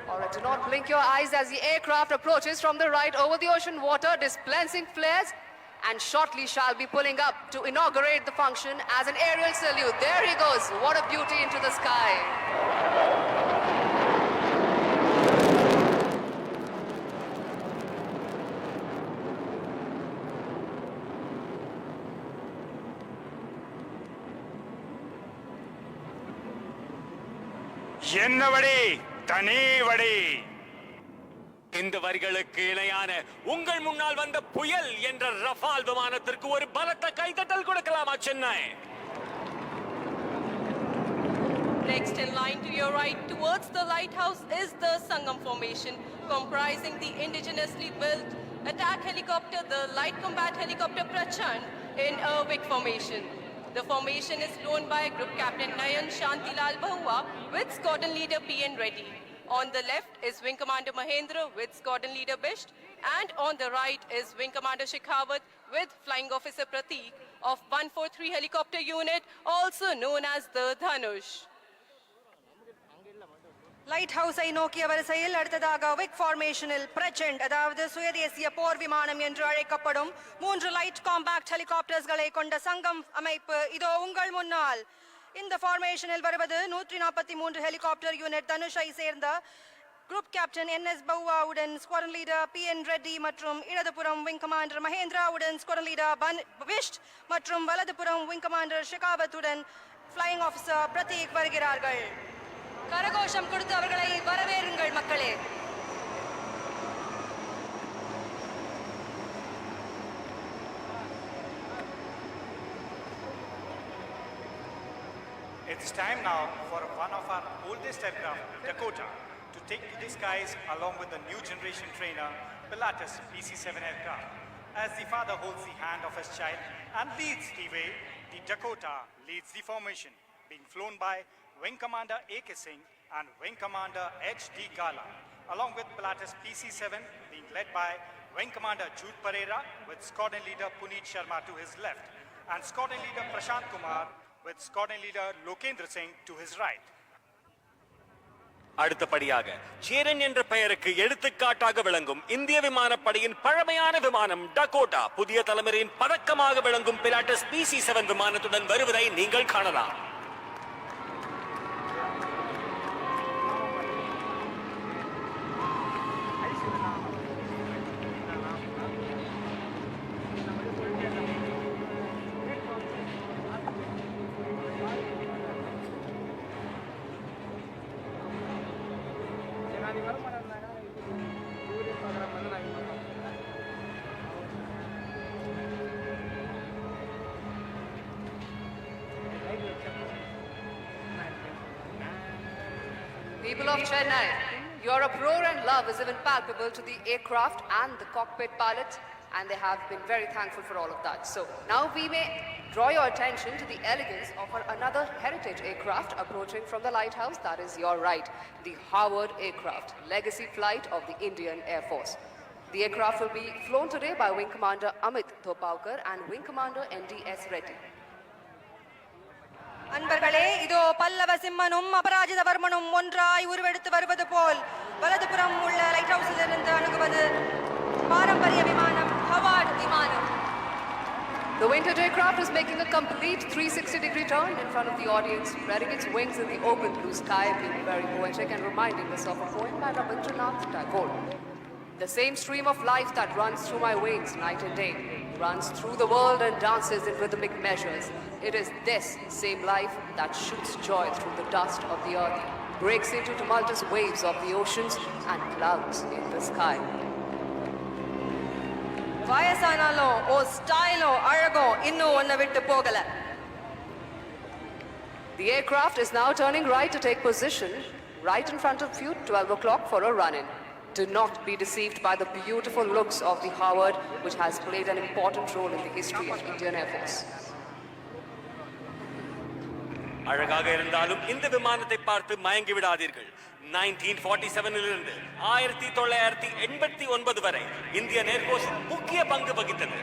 All right, do not blink your eyes as the aircraft approaches from the right over the ocean water, dispensing flares, and shortly shall be pulling up to inaugurate the function as an aerial salute. There he goes. What a beauty into the sky. என்னவடி தனிவடி. இந்த வரிகளுக்கு இணையான உங்கள் முன்னால் வந்த புயல் என்ற Rafael விமானத்திற்கு ஒரு பலத்த கைதட்டல் கொடுக்கலாமா Chennai? Next in line to your right towards the lighthouse is the Sangam formation, comprising the indigenously built attack helicopter, the light combat helicopter Prachand in a Vic formation. The formation is flown by Group Captain Nayan Shantilal Bahua with Squadron Leader P.N. Reddy. On the left is Wing Commander Mahendra with Squadron Leader Bisht, and on the right is Wing Commander Shekhawat with Flying Officer Prateek of 143 Helicopter Unit, also known as the Dhanush. லைட் ஹவுஸை நோக்கிய வரிசையில் அடுத்ததாக விக் ஃபார்மேஷனில் பிரச்சண்ட், அதாவது சுயதேசிய போர் விமானம் என்று அழைக்கப்படும் 3 light compact ஹெலிகாப்டர்ஸ்களை கொண்ட சங்கம் அமைப்பு இதோ உங்கள் முன்னால். இந்த ஃபார்மேஷனில் வருவது 143 ஹெலிகாப்டர் யூனிட் தனுஷை சேர்ந்த குரூப் கேப்டன் என்.எஸ். பவுவாவுடன் ஸ்குவாட்ரன் லீடர் பி.என். ரெட்டி மற்றும் இடதுபுறம் விங் கமாண்டர் மகேந்திராவுடன் ஸ்குவாட்ரன் லீடர் பிஷ்ட் மற்றும் வலதுபுறம் விங் கமாண்டர் ஷெகாவத்துடன் ஃப்ளையிங் ஆஃபீஸர் பிரதீக் வருகிறார்கள். கரகோஷம் கொடுத்து அவர்களை வரவேறுங்கள் மக்களே. It's time now for one of our oldest aircraft, Dakota, to take to the skies along with the new generation trainer, Pilatus PC-7 aircraft. As the father holds the hand of his child and leads the way, the Dakota leads the formation, being flown by Wing Commander A.K. Singh and Wing Commander H.D. Gala, along with Pilatus PC-7 being led by Wing Commander Jude Pereira with Squadron Leader Puneet Sharma to his left and Squadron Leader Prashant Kumar with Squadron Leader Lokendra Singh to his right. அடுத்தபடியாக சேரன் என்ற பெயருக்கு எடுத்துக்காட்டாக விளங்கும் இந்திய விமானப்படையின் பழமையான விமானம் Dakota புதிய தலைமுறையின் பதக்கமாக விளங்கும் பிலாட்டஸ் PC-7 விமானத்துடன் வருவதை நீங்கள் காணலாம். People of Chennai, your uproar and love is even palpable to the aircraft and the cockpit pilots, and they have been very thankful for all of that. So now we may draw your attention to the elegance of another heritage aircraft approaching from the lighthouse. That is your right, the Howard aircraft, legacy flight of the Indian Air Force. The aircraft will be flown today by Wing Commander Amit Thopaukar and Wing Commander N.D.S. Reddy. அன்பர்களே, இதோ பல்லவ சிம்மனும் அபராஜிதவர்மனும் ஒன்றாய் உருவெடுத்து வருவது போல் வலதுபுறம் உள்ள light ஹவுஸில் இருந்து அணுகுவது பாரம்பரிய விமானம் ஹவார்ட் விமானம். The vintage aircraft is making a complete 360-degree turn in front of the audience, spreading its wings in the open blue sky, being very poetic and reminding us of a poem by Rabindranath Tagore. The same stream of life that runs through my veins night and day runs through the world and dances in rhythmic measures. It is this same life that shoots joy through the dust of the earth, breaks into tumultuous waves of the oceans and clouds in the sky. வயசானாலும் ஓ ஸ்டைலும் அழகும் இன்னும் ஒன்ன விட்டு போகல. The aircraft is now turning right to take position right in front of you, 12 o'clock for a run-in. Do not be deceived by the beautiful looks of the Howard, which has played an important role in the history of Indian Air Force. அழகாக இருந்தாலும் இந்த விமானத்தை பார்த்து மயங்கி விடாதீர்கள். 1947 இலிருந்து 1989 வரை Indian air force முக்கிய பங்கு வகித்தது.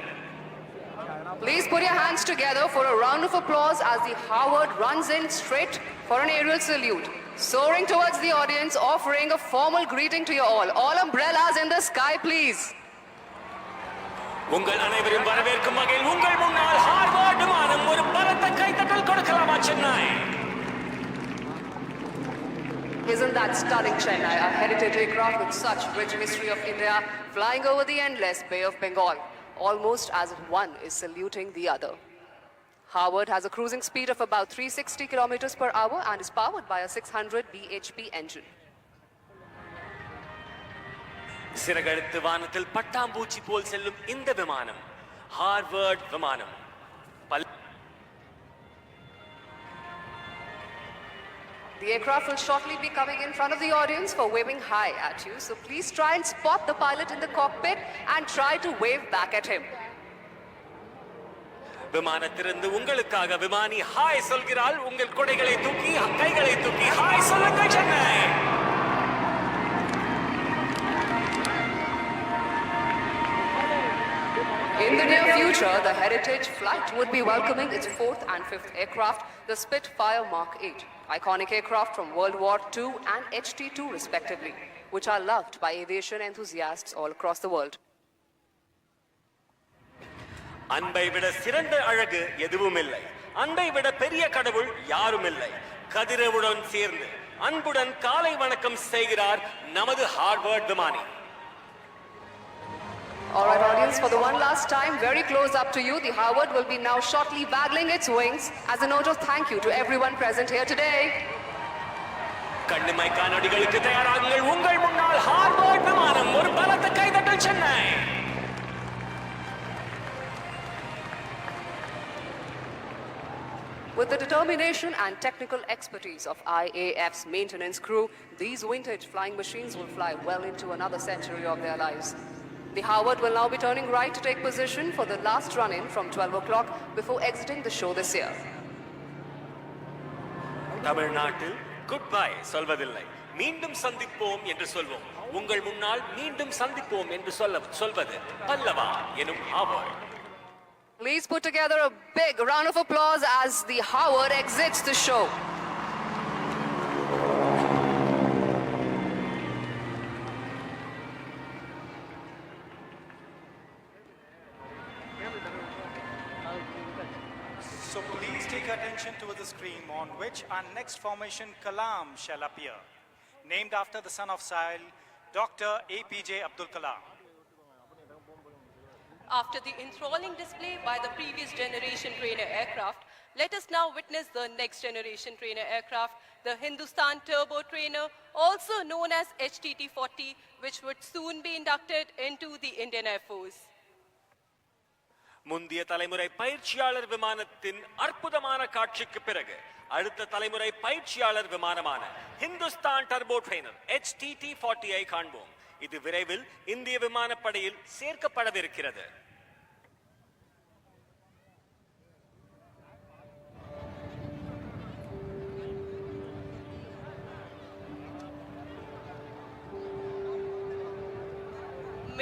Please put your hands together for a round of applause as the Howard runs in straight for an aerial salute, soaring towards the audience, offering a formal greeting to you all. All umbrellas in the sky, please. உங்கள் அனைவரும் வரவேற்கும் வகையில் உங்கள் முன்னால் Harvard விமானம் ஒரு பலத்த கைத்தட்டல் கொடுக்கலாமா Chennai? Isn't that stunning, Chennai? A heritage aircraft with such rich history of India, flying over the endless Bay of Bengal, almost as if one is saluting the other. Howard has a cruising speed of about 360 kilometers per hour and is powered by a 600 bhp engine. சிறகெடுத்து வானத்தில் பட்டாம்பூச்சி போல் செல்லும் இந்த விமானம் Harvard விமானம். The aircraft will shortly be coming in front of the audience for waving hi at you, so please try and spot the pilot in the cockpit and try to wave back at him. விமானத்திலிருந்து உங்களுக்காக விமானி hi சொல்கிறாள். உங்கள் கொடைகளை தூக்கி கைகளை தூக்கி hi சொல்லுங்கள் Chennai. In the near future, the Heritage flight would be welcoming its 4th and 5th aircraft, the Spitfire Mark 8, iconic aircraft from World War II and HT-2 respectively, which are loved by aviation enthusiasts all across the world. அன்பை விட சிறந்த அழகு எதுவும் இல்லை. அன்பை விட பெரிய கடவுள் யாரும் இல்லை. கதிரவுடன் சேர்ந்து அன்புடன் காலை வணக்கம் செய்கிறார் நமது ஹார்வர்ட் விமானி. All right, audience, for the one last time, very close up to you, the Harvard will be now shortly waggling its wings as a note of thank you to everyone present here today. கண்ணிமை காணொளிகளுக்கு தயாராகுங்கள். உங்கள் முன்னால் Harvard விமானம். ஒரு பலத்த கைதட்டல் Chennai. With the determination and technical expertise of IAF's maintenance crew, these vintage flying machines will fly well into another century of their lives. The Harvard will now be turning right to take position for the last run-in from 12 o'clock before exiting the show this year. தமிழ்நாட்டில் good bye சொல்வதில்லை, மீண்டும் சந்திப்போம் என்று சொல்வோம். உங்கள் முன்னால் மீண்டும் சந்திப்போம் என்று சொல்வது பல்லவா எனும் Harvard. Please put together a big round of applause as the Harvard exits the show. So please take attention to the screen on which our next formation Kalam shall appear, named after the son of Sahil, Dr. APJ Abdul Kalam. After the enthralling display by the previous generation trainer aircraft, let us now witness the next generation trainer aircraft, the Hindustan Turbo Trainer, also known as HTT-40, which would soon be inducted into the Indian Air Force. முந்திய தலைமுறை பயிற்சியாளர் விமானத்தின் அற்புதமான காட்சிக்கு பிறகு அடுத்த தலைமுறை பயிற்சியாளர் விமானமான ஹிந்துஸ்தான் டர்போ ட்ரெய்னர் HTT-40 ஐ காண்போம். இது விரைவில் இந்திய விமானப்படையில் சேர்க்கப்படவிருக்கிறது.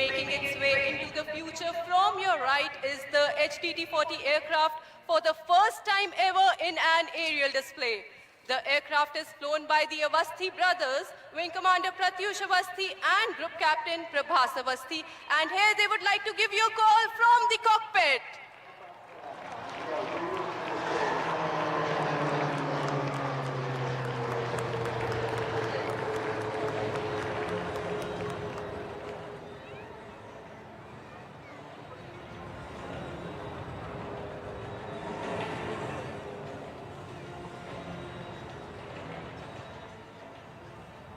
Making its way into the future from your right is the HTT-40 aircraft for the first time ever in an aerial display. The aircraft is flown by the Avasthi brothers, Wing Commander Pratyush Avasthi and Group Captain Prabhas Avasthi. And here they would like to give you a call from the cockpit.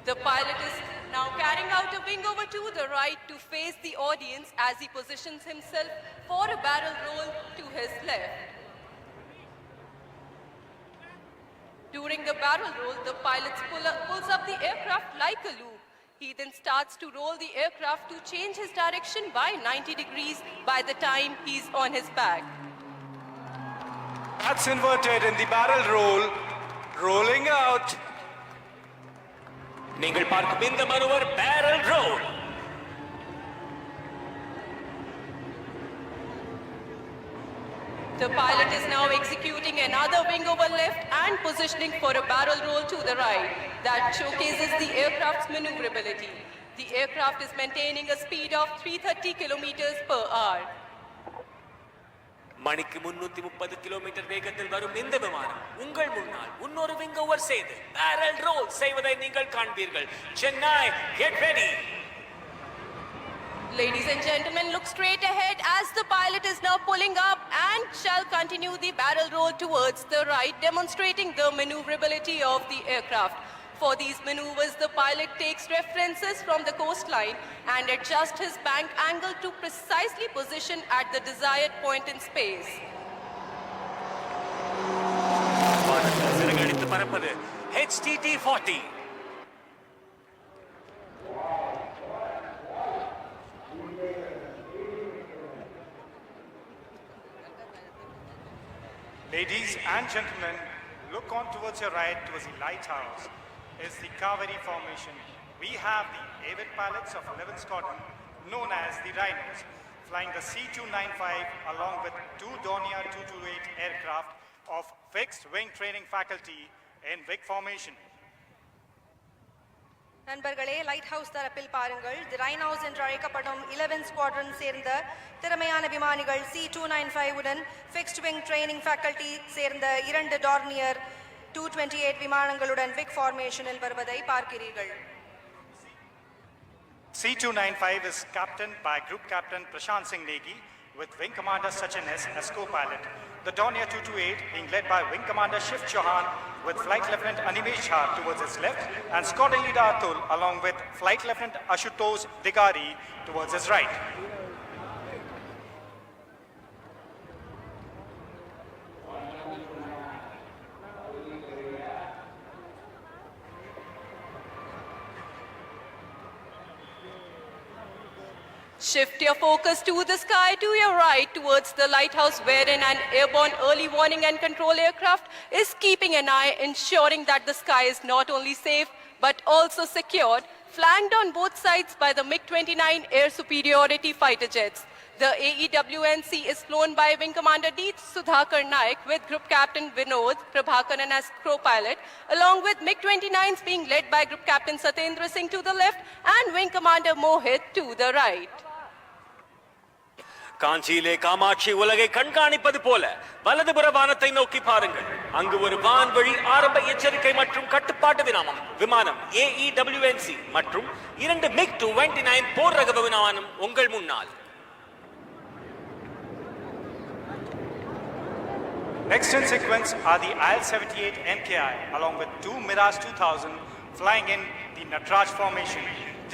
The pilot is now carrying out a wing over to the right to face the audience as he positions himself for a barrel roll to his left. During the barrel roll, the pilot pulls up the aircraft like a loop. He then starts to roll the aircraft to change his direction by 90 degrees by the time he's on his back. That's inverted in the barrel roll, rolling out. நீங்கள் பார்க்கும் இந்த மனுவர் barrel roll. The pilot is now executing another wing over left and positioning for a barrel roll to the right. That showcases the aircraft's maneuverability. The aircraft is maintaining a speed of 330 kilometers per hour. மணிக்கு 330 kilometre வேகத்தில் வரும் இந்த விமானம் உங்கள் முன்னால் இன்னொரு wing over செய்து barrel roll செய்வதை நீங்கள் காண்பீர்கள். Chennai, get ready. Ladies and gentlemen, look straight ahead as the pilot is now pulling up and shall continue the barrel roll towards the right, demonstrating the maneuverability of the aircraft. For these maneuvers, the pilot takes references from the coastline and adjusts his bank angle to precisely position at the desired point in space. வானத்தில் சிறகடித்து பறப்பது HTT-40. Ladies and gentlemen, look on towards your right towards the lighthouse is the Kaveri formation. We have the avid pilots of 11th Squadron known as the Rhinos flying the C-295 along with two Dornier 228 aircraft of fixed wing training faculty in WIG formation. நண்பர்களே, light house தரப்பில் பாருங்கள். தி rhinos என்று அழைக்கப்படும் 11 squadron சேர்ந்த திறமையான விமானிகள் C-295 உடன் fixed wing training faculty சேர்ந்த 2 டார்னியர் 228 விமானங்களுடன் விக் ஃபார்மேஷனில் வருவதை பார்க்கிறீர்கள். C-295 is captained by Group Captain Prashant Singh Negi with Wing Commander Sachin S as co-pilot. The Dornier 228 being led by Wing Commander Shiv Chauhan with Flight Lieutenant Animesh Jha towards his left and Squadron Leader Atul along with Flight Lieutenant Ashutosh Digari towards his right. Shift your focus to the sky to your right towards the lighthouse wherein an airborne early warning and control aircraft is keeping an eye ensuring that the sky is not only safe but also secured, flanked on both sides by the MiG-29 air superiority fighter jets. The AEWNC is flown by Wing Commander D. Sudhakar Naik with Group Captain Vinod Prabhakaran as co-pilot, along with MiG-29s being led by Group Captain Satendra Singh to the left and Wing Commander Mohit to the right. காஞ்சியிலே Kamakshi உலகை கண்காணிப்பது போல வலதுபுற வானத்தை நோக்கி பாருங்கள். அங்கு ஒரு வான்வழி ஆரம்ப எச்சரிக்கை மற்றும் கட்டுப்பாட்டு விமானம் AEWNC மற்றும் 2 MiG-29 போர் ரக விமானம் உங்கள் முன்னால். Next in sequence are the IL-78 MKI along with 2 Mirage 2000 flying in the Natraj formation,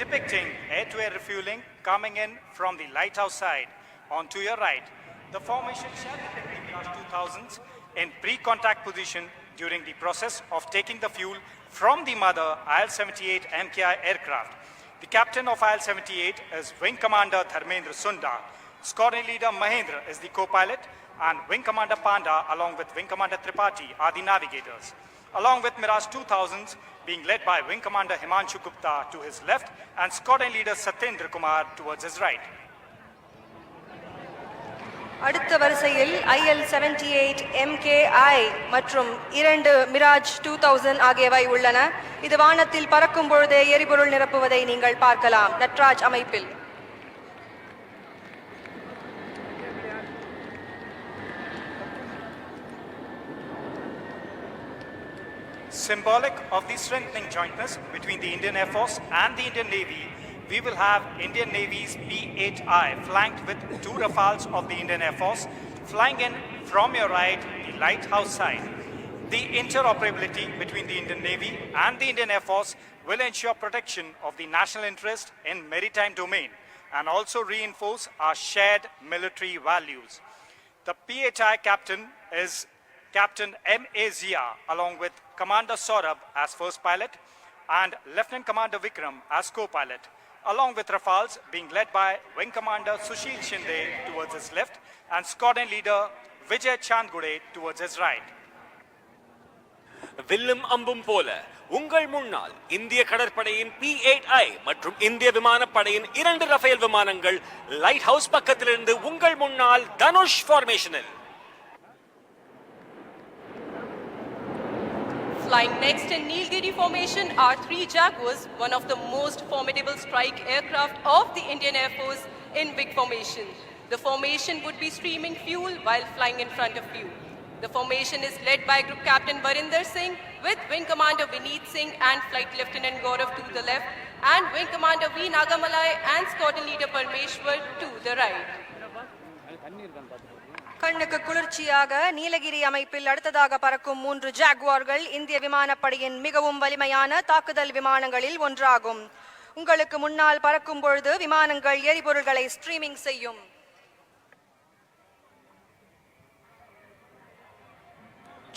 depicting air-to-air refueling coming in from the lighthouse side. On to your right, the formation shall depict the Mirage 2000s in pre-contact position during the process of taking the fuel from the mother IL-78 MKI aircraft. The captain of IL-78 is Wing Commander Dharmendra Sunda. Squadron Leader Mahendra is the co-pilot and Wing Commander Panda along with Wing Commander Tripathi are the navigators. Along with Mirage 2000s being led by Wing Commander Himanshu Gupta to his left and Squadron Leader Satyendra Kumar towards his right. அடுத்த வரிசையில் IL-78 MKI மற்றும் 2 Mirage 2000 ஆகியவை உள்ளன. இது வானத்தில் பறக்கும் பொழுதே எரிபொருள் நிரப்புவதை நீங்கள் பார்க்கலாம் நட்ராஜ் அமைப்பில். Symbolic of the strengthening jointness between the Indian Air Force and the Indian Navy, we will have Indian Navy's P-8I flanked with 2 Rafales of the Indian Air Force flying in from your right, the lighthouse side. The interoperability between the Indian Navy and the Indian Air Force will ensure protection of the national interest in maritime domain and also reinforce our shared military values. The P-8I captain is Captain M.A. Zia along with Commander Saurabh as first pilot and Lieutenant Commander Vikram as co-pilot, along with Rafales being led by Wing Commander Sushil Shinde towards his left and Squadron Leader Vijay Chandgude towards his right. வில்லும் அம்பும் போல உங்கள் முன்னால் இந்திய கடற்படையின் P-8I மற்றும் இந்திய விமானப்படையின் 2 ரஃபேல் விமானங்கள் லைட் ஹவுஸ் பக்கத்திலிருந்து உங்கள் முன்னால் Dhanush ஃபார்மேஷனில். Flying next in Nilgiri formation are 3 Jaguars, one of the most formidable strike aircraft of the Indian Air Force in WIG formation. The formation would be streaming fuel while flying in front of you. The formation is led by Group Captain Barinder Singh with Wing Commander Vineet Singh and Flight Lieutenant Gaurav to the left and Wing Commander V. Nagamalai and Squadron Leader Parmeshwar to the right. கண்ணுக்கு குளிர்ச்சியாக நீலகிரி அமைப்பில் அடுத்ததாக பறக்கும் 3 ஜாகுவார்கள் இந்திய விமானப்படையின் மிகவும் வலிமையான தாக்குதல் விமானங்களில் ஒன்றாகும். உங்களுக்கு முன்னால் பறக்கும் பொழுது விமானங்கள் எரிபொருள்களை ஸ்ட்ரீமிங் செய்யும்.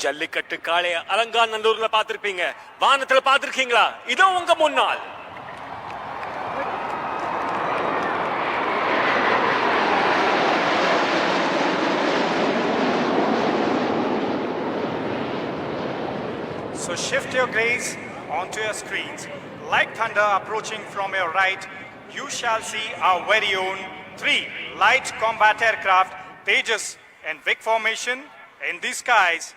ஜல்லிக்கட்டு காளைய அலங்காநல்லூர்ல பாத்திருப்பீங்க, வானத்துல பாத்திருக்கீங்களா? இதோ உங்க முன்னால். So shift your gaze onto your screens. Like thunder approaching from your right, you shall see our very own 3 light combat aircraft, Tejas in Vic formation in the skies.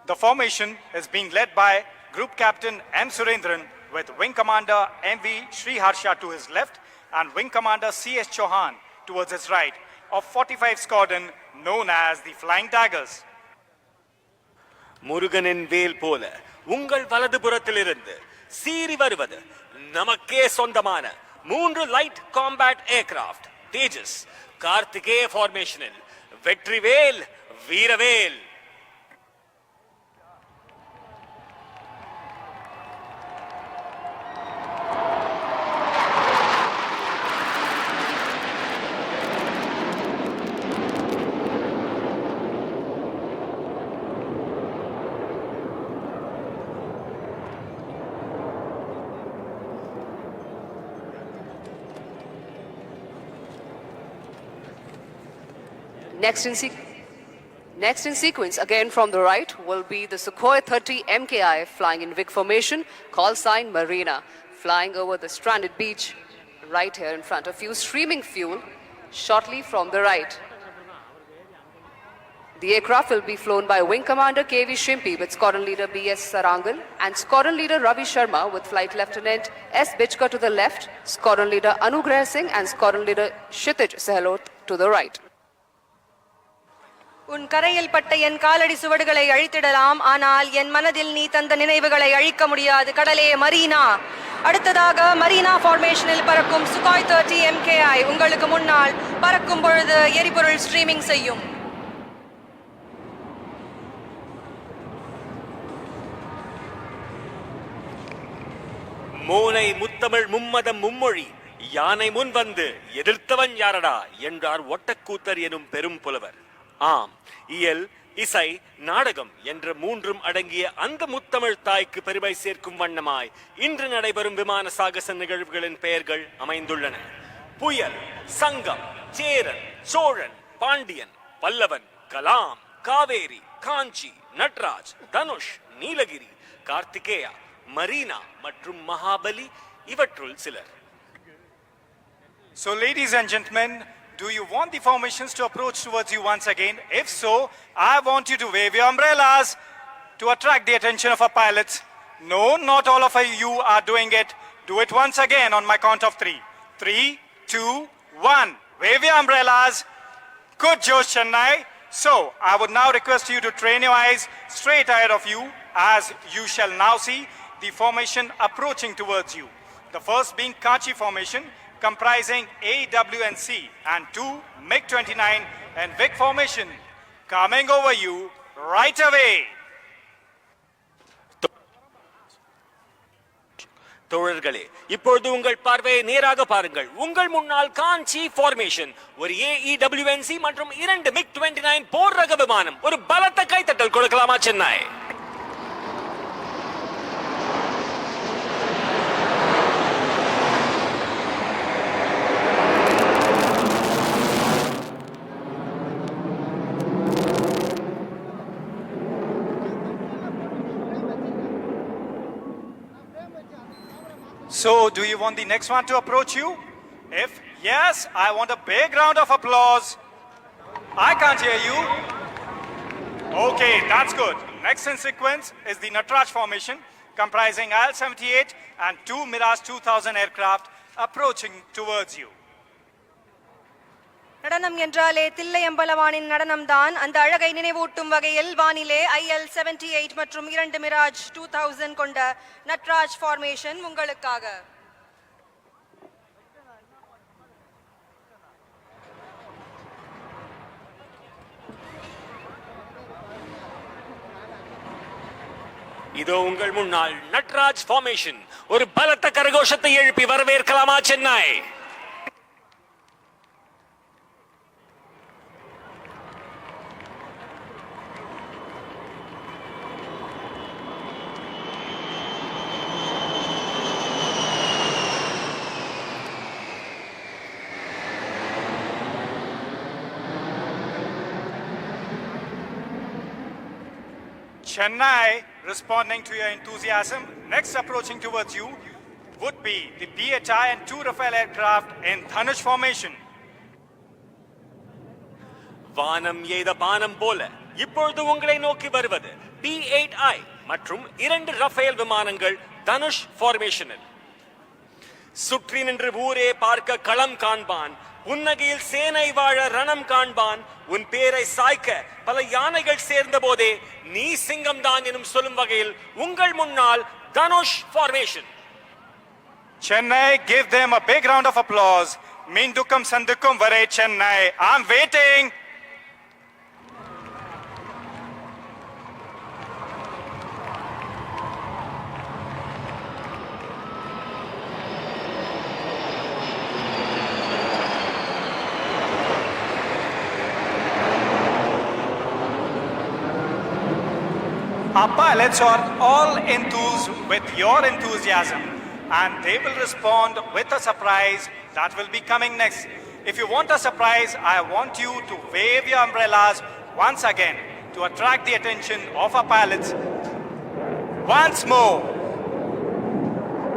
The formation is being led by Group Captain M. Surendran with Wing Commander M.V. Sriharsha to his left and Wing Commander C.S. Chauhan towards his right of 45 Squadron known as the Flying Daggers. முருகனின் வேல் போல உங்கள் வலதுபுறத்திலிருந்து சீறி வருவது நமக்கே சொந்தமான 3 light combat aircraft தேஜஸ் கார்த்திகேய ஃபார்மேஷனில் வெற்றிவேல் வீரவேல். Next in sequence, again from the right, will be the Sukhoi 30 MKI flying in Vic formation, call sign Marina, flying over the stranded beach right here in front of you, streaming fuel shortly from the right. The aircraft will be flown by Wing Commander KV Shimpi with Squadron Leader BS Sarangal and Squadron Leader Ravi Sharma with Flight Lieutenant S. Bichka to the left, Squadron Leader Anugrah Singh and Squadron Leader Kshitij Sehlot to the right. உன் கரையில் பட்ட என் காலடி சுவடுகளை அழித்திடலாம், ஆனால் என் மனதில் நீ தந்த நினைவுகளை அழிக்க முடியாது கடலே மரீனா. அடுத்ததாக மரீனா ஃபார்மேஷனில் பறக்கும் சுகாய் 30 MKI உங்களுக்கு முன்னால் பறக்கும் பொழுது எரிபொருள் ஸ்ட்ரீமிங் செய்யும். மோனை முத்தமிழ் மும்மதம் மும்மொழி யானை முன் வந்து எதிர்த்தவன் யாரடா என்றார் ஒட்டக்கூத்தர் எனும் பெரும் புலவர். ஆம், இயல், இசை, நாடகம் என்ற 3ம் அடங்கிய அந்த முத்தமிழ் தாய்க்கு பெருமை சேர்க்கும் வண்ணமாய் இன்று நடைபெறும் விமான சாகச நிகழ்வுகளின் பெயர்கள் அமைந்துள்ளன. புயல், சங்கம், சேரன், சோழன், பாண்டியன், பல்லவன், கலாம், காவேரி, காஞ்சி, நட்ராஜ், தனுஷ், நீலகிரி, கார்த்திகேயா, மரீனா மற்றும் மகாபலி இவற்றுள் சிலர். So ladies and gentlemen, do you want the formations to approach towards you once again? If so, I want you to wave your umbrellas to attract the attention of our pilots. No, not all of you are doing it. Do it once again on my count of 3. 3, 2, 1. Wave your umbrellas. Good Josh, Chennai. So, I would now request you to train your eyes straight ahead of you as you shall now see the formation approaching towards you. The first being Kachi formation, comprising A, W and C, and 2 MiG-29 and Vic formation coming over you right away. தோழர்களே, இப்பொழுது உங்கள் பார்வையை நேராக பாருங்கள். உங்கள் முன்னால் காஞ்சி formation, ஒரு AEWNC மற்றும் 2 MiG-29 போர் ரக விமானம். ஒரு பலத்த கைத்தட்டல் கொடுக்கலாமா Chennai? So, do you want the next one to approach you? If yes, I want a big round of applause. I can't hear you. Okay, that's good. Next in sequence is the Natraj formation, comprising IL-78 and 2 Mirage 2000 aircraft approaching towards you. நடனம் என்றாலே தில்லையம்பலவானின் நடனம்தான். அந்த அழகை நினைவூட்டும் வகையில் வானிலே IL-78 மற்றும் 2 Mirage 2000 கொண்ட Natraj formation உங்களுக்காக. இதோ உங்கள் முன்னால் நட்ராஜ் ஃபார்மேஷன். ஒரு பலத்த கரகோஷத்தை எழுப்பி வரவேற்கலாமா Chennai? Chennai, responding to your enthusiasm, next approaching towards you would be the PHI and 2 Rafale aircraft in Dhanush formation. வானம் எய்த பானம் போல இப்பொழுது உங்களை நோக்கி வருவது P-8I மற்றும் 2 ரஃபேல் விமானங்கள் தனுஷ் ஃபார்மேஷனில். சுற்றி நின்று ஊரே பார்க்க களம் காண்பான், புன்னகையில் சேனை வாழ ரணம் காண்பான், உன் பேரை சாய்க்க பல யானைகள் சேர்ந்த போதே நீ சிங்கம் தான் எனும் சொல்லும் வகையில் உங்கள் முன்னால் Dhanush formation. Chennai, give them a big round of applause. Mindukum sandukum vare Chennai. I'm waiting. Our pilots are all enthused with your enthusiasm, and they will respond with a surprise that will be coming next. If you want a surprise, I want you to wave your umbrellas once again to attract the attention of our pilots. Once more.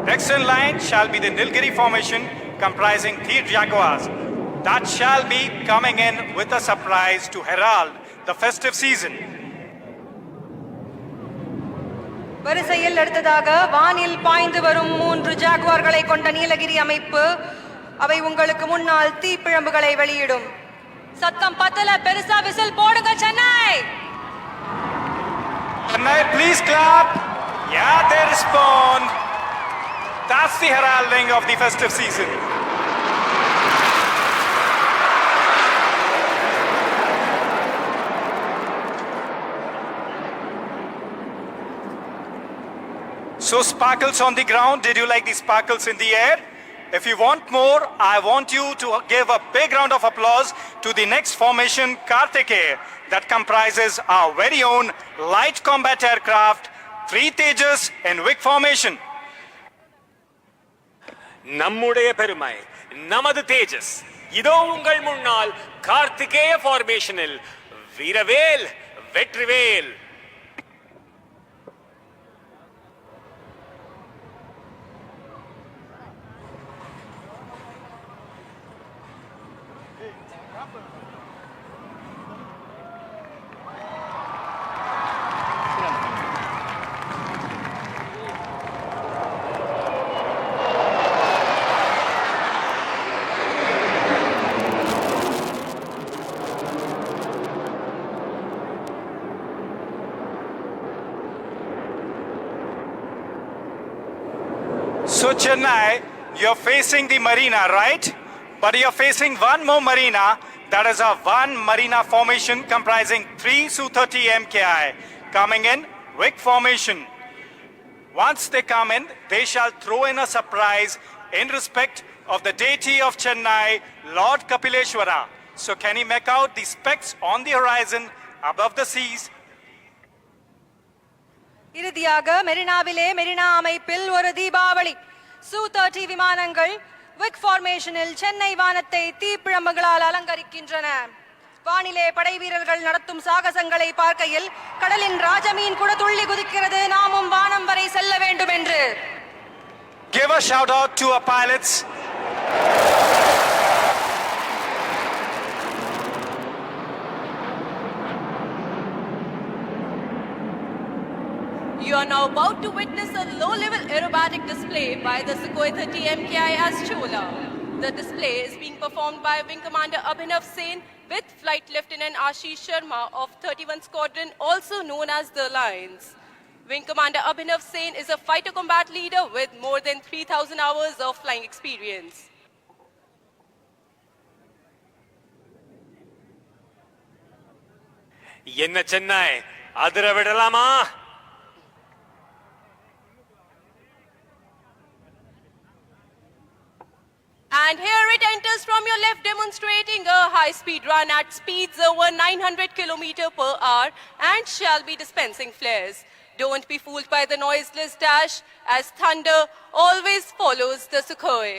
Next in line shall be the Nilgiri formation comprising 3 Jaguars that shall be coming in with a surprise to herald the festive season. வரிசையில் அடுத்ததாக வானில் பாய்ந்து வரும் 3 ஜாகுவார்களை கொண்ட நீலகிரி அமைப்பு. அவை உங்களுக்கு முன்னால் தீப்பிழம்புகளை வெளியிடும். சத்தம் பத்தல, பெருசா விசில் போடுங்க Chennai. Chennai, please clap. Yeah, they respond. That's the heralding of the festive season. So sparkles on the ground, did you like the sparkles in the air? If you want more, I want you to give a big round of applause to the next formation, Karthikeya, that comprises our very own light combat aircraft, 3 Tejas in Vic formation. நம்முடைய பெருமை, நமது தேஜஸ். இதோ உங்கள் முன்னால் கார்த்திகேய ஃபார்மேஷனில் வீரவேல் Vetrivel. So Chennai, you're facing the marina, right? But you're facing one more marina, that is a 1 marina formation comprising 3 Su-30 MKI coming in Vic formation. Once they come in, they shall throw in a surprise in respect of the deity of Chennai, Lord Kapileshwara. So can you make out the specks on the horizon above the seas? இறுதியாக மெரினாவிலே மெரினா அமைப்பில் ஒரு Deepavali. Su-30 விமானங்கள் விக் ஃபார்மேஷனில் சென்னை வானத்தை தீப்பிழம்புகளால் அலங்கரிக்கின்றன. வானிலே படை வீரர்கள் நடத்தும் சாகசங்களை பார்க்கையில் கடலின் ராஜமீன் கூட துள்ளி குதிக்கிறது, நாமும் வானம் வரை செல்ல வேண்டும் என்று. Give a shout out to our pilots. You are now about to witness a low-level aerobatic display by the Sukhoi 30 MKI as Chola. The display is being performed by Wing Commander Abhinav Sen with Flight Lieutenant Ashish Sharma of 31 Squadron, also known as the Lions. Wing Commander Abhinav Sen is a fighter combat leader with more than 3,000 hours of flying experience. என்ன சென்னை, அதிர விடலாமா? And here it enters from your left, demonstrating a high-speed run at speeds over 900 km per hour and shall be dispensing flares. Don't be fooled by the noiseless dash, as thunder always follows the Sukhoi.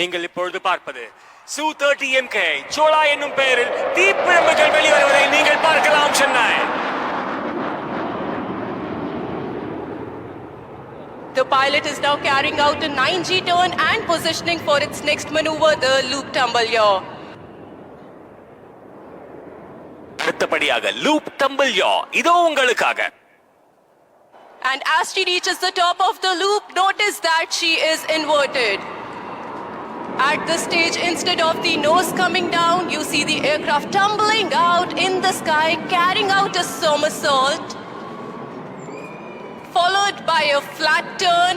நீங்கள் இப்பொழுது பார்ப்பது Su-30 MK சோலா என்னும் பெயரில் தீப்பிழம்புகள் வெளிவருவதை நீங்கள் பார்க்கலாம் Chennai. The pilot is now carrying out a 9G turn and positioning for its next maneuver, the loop tumble yaw. அடுத்தபடியாக loop tumble யா இதோ உங்களுக்காக. And as she reaches the top of the loop, notice that she is inverted. At this stage, instead of the nose coming down, you see the aircraft tumbling out in the sky, carrying out a somersault, followed by a flat turn.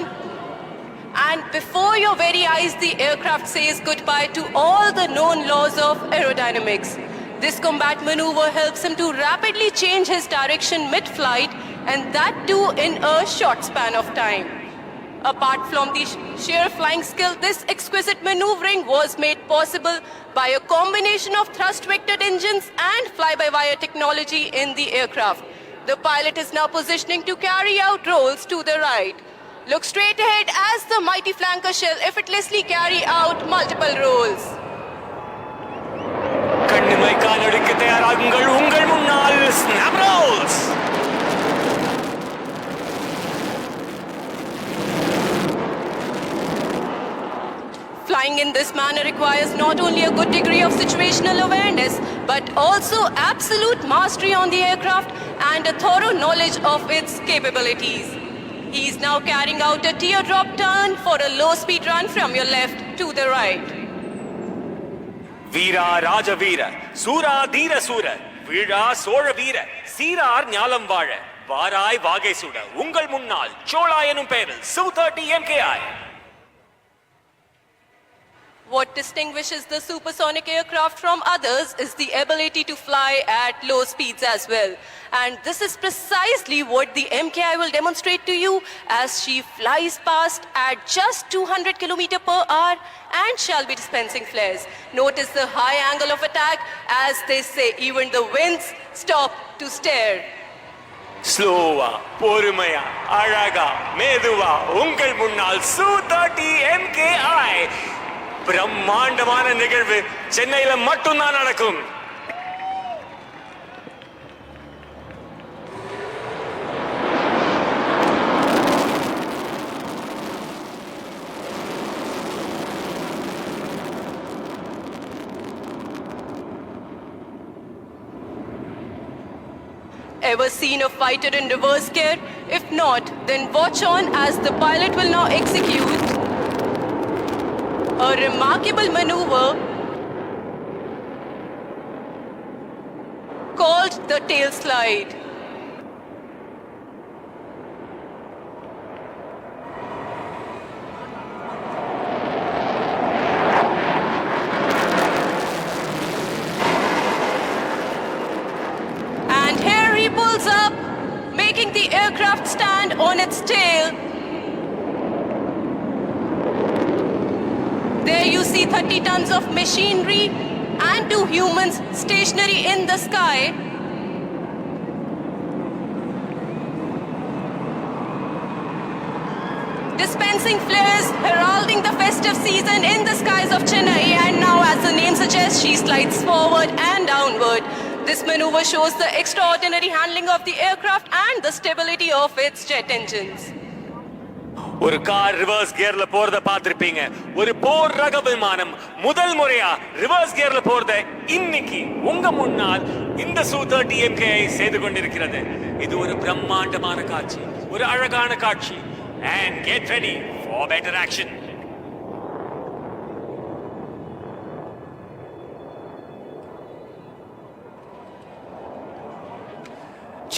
And before your very eyes, the aircraft says goodbye to all the known laws of aerodynamics. This combat maneuver helps him to rapidly change his direction mid-flight, and that too in a short span of time. Apart from the sheer flying skill, this exquisite maneuvering was made possible by a combination of thrust-vectored engines and fly-by-wire technology in the aircraft. The pilot is now positioning to carry out rolls to the right. Look straight ahead as the mighty flanker shall effortlessly carry out multiple rolls. கண்ணிமை காலடிக்கு தயாராகுங்கள், உங்கள் முன்னால் snap rolls. Flying in this manner requires not only a good degree of situational awareness, but also absolute mastery on the aircraft and a thorough knowledge of its capabilities. He is now carrying out a teardrop turn for a low-speed run from your left to the right. வீரா ராஜ வீர, சூரா தீர சூர, வீழா சோழ வீர, சீரார் ஞாலம் வாழ, வாராய் வாகை சுட, உங்கள் முன்னால் சோழா எனும் பெயரில் Su-30 MKI. What distinguishes the supersonic aircraft from others is the ability to fly at low speeds as well. And this is precisely what the MKI will demonstrate to you as she flies past at just 200 km per hour and shall be dispensing flares. Notice the high angle of attack, as they say, even the winds stop to stare. ஸ்லோவா, பொறுமையா, அழகா, மெதுவா, உங்கள் முன்னால் Su-30 MKI. பிரம்மாண்டமான நிகழ்வு சென்னையில மட்டும்தான் நடக்கும். Ever seen a fighter in reverse gear? If not, then watch on as the pilot will now execute a remarkable maneuver called the tail slide. And here he pulls up, making the aircraft stand on its tail. There you see 30 tons of machinery and 2 humans stationary in the sky. Dispensing flares, heralding the festive season in the skies of Chennai, and now, as the name suggests, she slides forward and downward. This maneuver shows the extraordinary handling of the aircraft and the stability of its jet engines. ஒரு car reverse கியர்ல போறத பார்த்திருப்பீங்க. ஒரு போர் ரக விமானம் முதல் முறையா reverse கியர்ல போறத இன்னைக்கு உங்க முன்னால் இந்த Su-30 MKI செய்து கொண்டிருக்கிறது. இது ஒரு பிரம்மாண்டமான காட்சி, ஒரு அழகான காட்சி. And get ready for better action.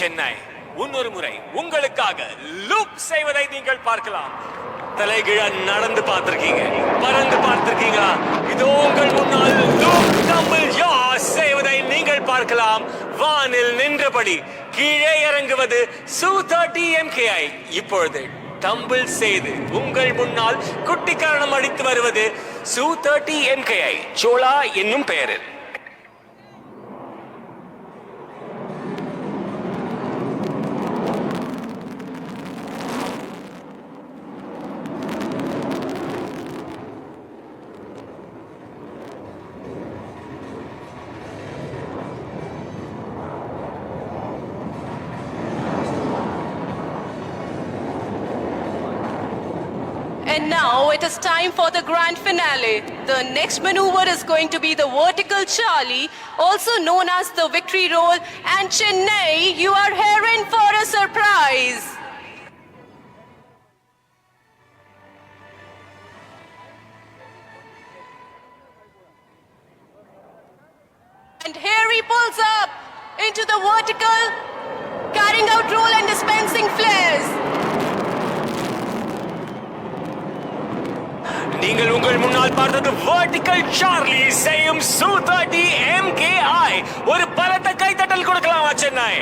Chennai இன்னொரு முறை உங்களுக்காக லூப் செய்வதை நீங்கள் பார்க்கலாம். தலைகீழ நடந்து பார்த்திருக்கீங்க, பறந்து பார்த்திருக்கீங்களா? இதோ உங்கள் முன்னால் லூப் டம்பிள் யா செய்வதை நீங்கள் பார்க்கலாம். வானில் நின்றபடி கீழே இறங்குவது Su-30 MKI. இப்பொழுது டம்பிள் செய்து உங்கள் முன்னால் குட்டிக்காரணம் அடித்து வருவது Su-30 MKI சோழா என்னும் பெயரில். And now it is time for the grand finale. The next maneuver is going to be the vertical Charlie, also known as the victory roll. And Chennai, you are here in for a surprise. And here he pulls up into the vertical, carrying out roll and dispensing flares. நீங்கள் உங்கள் முன்னால் பார்த்தது vertical Charlie செய்யும் சு-30 MKI. ஒரு பலத்த கைத்தட்டல் கொடுக்கலாமா Chennai?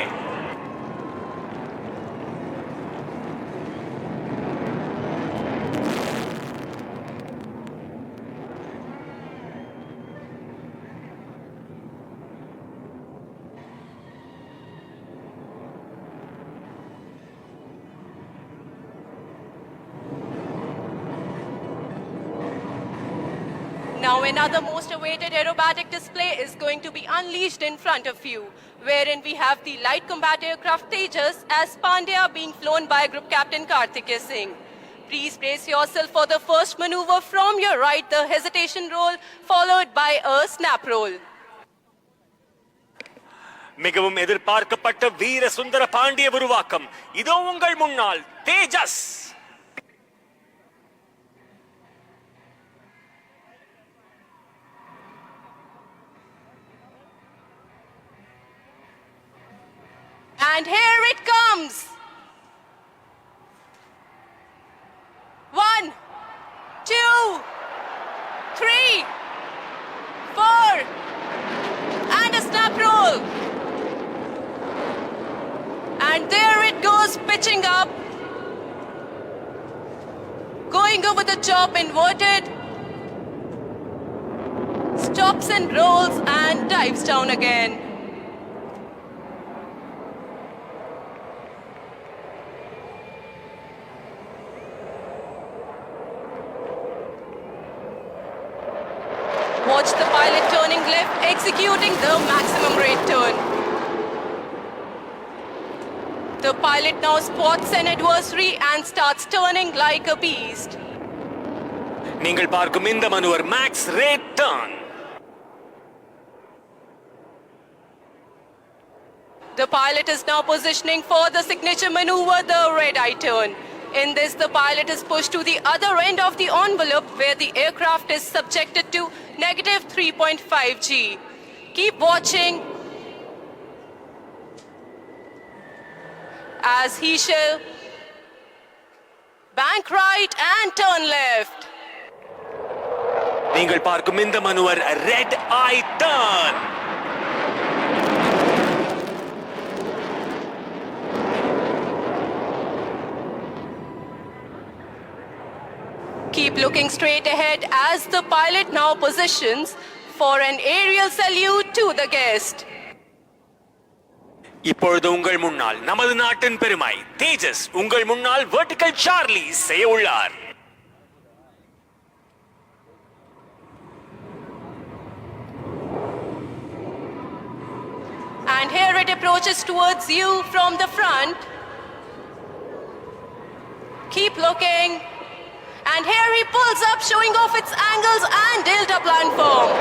Now another most awaited aerobatic display is going to be unleashed in front of you, wherein we have the light combat aircraft Tejas as Pandya being flown by Group Captain Karthikeya Singh. Please brace yourself for the first maneuver from your right, the hesitation roll, followed by a snap roll. மிகவும் எதிர்பார்க்கப்பட்ட வீர சுந்தர பாண்டிய உருவாக்கம் இதோ உங்கள் முன்னால் தேஜஸ். And here it comes. 1, 2, 3, 4, and a snap roll. And there it goes, pitching up, going over the top, inverted, stops and rolls and dives down again. Watch the pilot turning left, executing the maximum rate turn. The pilot now spots an adversary and starts turning like a beast. நீங்கள் பார்க்கும் இந்த maneuver max rate turn. The pilot is now positioning for the signature maneuver, the red-eye turn. In this, the pilot is pushed to the other end of the envelope where the aircraft is subjected to negative 3.5 G. Keep watching as he shall bank right and turn left. நீங்கள் பார்க்கும் இந்த maneuver red eye turn. Keep looking straight ahead as the pilot now positions for an aerial salute to the guest. இப்பொழுது உங்கள் முன்னால் நமது நாட்டின் பெருமை தேஜஸ் உங்கள் முன்னால் வெர்டிகல் சார்லி செய்ய உள்ளார். And here it approaches towards you from the front. Keep looking. And here he pulls up, showing off its angles and delta-plan form.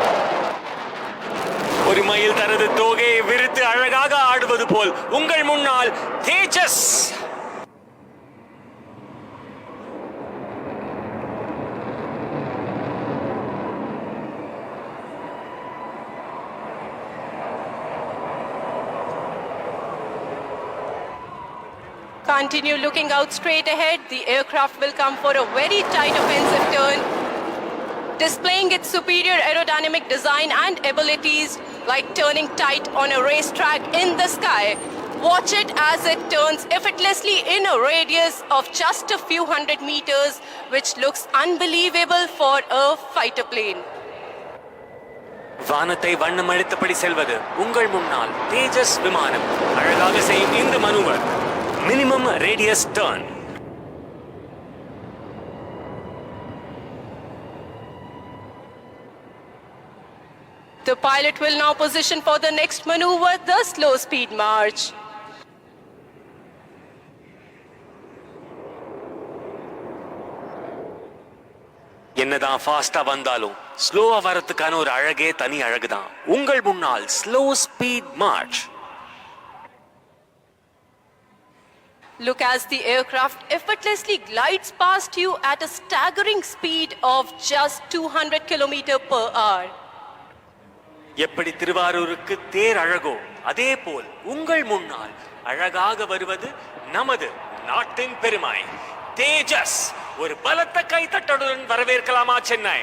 ஒரு மயில் தனது தோகையை விரித்து அழகாக ஆடுவது போல் உங்கள் முன்னால் தேஜஸ். Continue looking out straight ahead. The aircraft will come for a very tight offensive turn, displaying its superior aerodynamic design and abilities like turning tight on a racetrack in the sky. Watch it as it turns effortlessly in a radius of just a few hundred meters, which looks unbelievable for a fighter plane. வானத்தை வண்ணமளித்தபடி செல்வது உங்கள் முன்னால் தேஜஸ் விமானம் அழகாக செய்யும் இந்த maneuver minimum radius turn. The pilot will now position for the next maneuver, the slow speed march. என்னதான் ஃபாஸ்டா வந்தாலும் ஸ்லோவா வரதுக்கான ஒரு அழகே தனி அழகுதான். உங்கள் முன்னால் slow speed March. Look as the aircraft effortlessly glides past you at a staggering speed of just 200 km/h. எப்படி திருவாரூருக்கு தேர் அழகோ அதே போல் உங்கள் முன்னால் அழகாக வருவது நமது நாட்டின் பெருமை தேஜஸ். ஒரு பலத்த கைத்தட்டுடன் வரவேற்கலாமா சென்னை?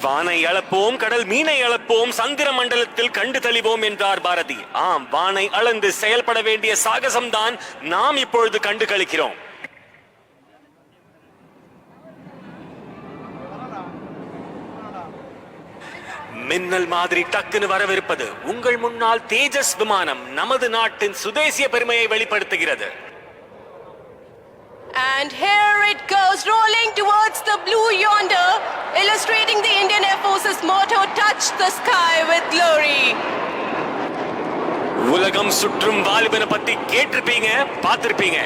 வானை அளப்போம், கடல் மீனை அளப்போம், சந்திர மண்டலத்தில் கண்டு தெளிவோம் என்றார் பாரதி. ஆம், வானை அளந்து செயல்பட வேண்டிய சாகசம்தான் நாம் இப்பொழுது கண்டு கழிக்கிறோம். மின்னல் மாதிரி டக்குன்னு வரவிருப்பது உங்கள் முன்னால் தேஜஸ் விமானம் நமது நாட்டின் சுதேசிய பெருமையை வெளிப்படுத்துகிறது. And here it goes, rolling towards the blue yonder, illustrating the Indian Air Force's motto, touch the sky with glory. உலகம் சுற்றும் வாலிபனை பத்தி கேட்டிருப்பீங்க, பார்த்திருப்பீங்க.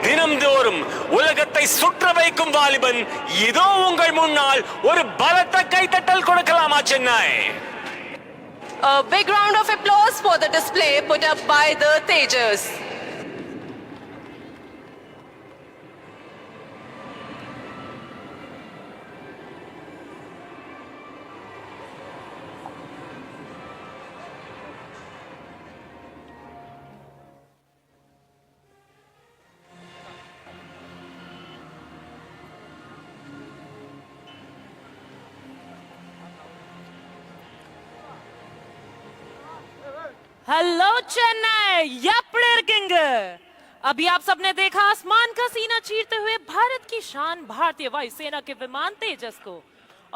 தினம்தோறும் உலகத்தை சுற்ற வைக்கும் வாலிபன் இதோ உங்கள் முன்னால். ஒரு பலத்த கைத்தட்டல் கொடுக்கலாமா Chennai? A big round of applause for the display put up by the Tejas. Hello Chennai, எப்படி இருக்கீங்க? अभी आप सबने देखा आसमान का सीना चीरते हुए भारत की शान भारतीय वायुसेना के विमान तेजस को।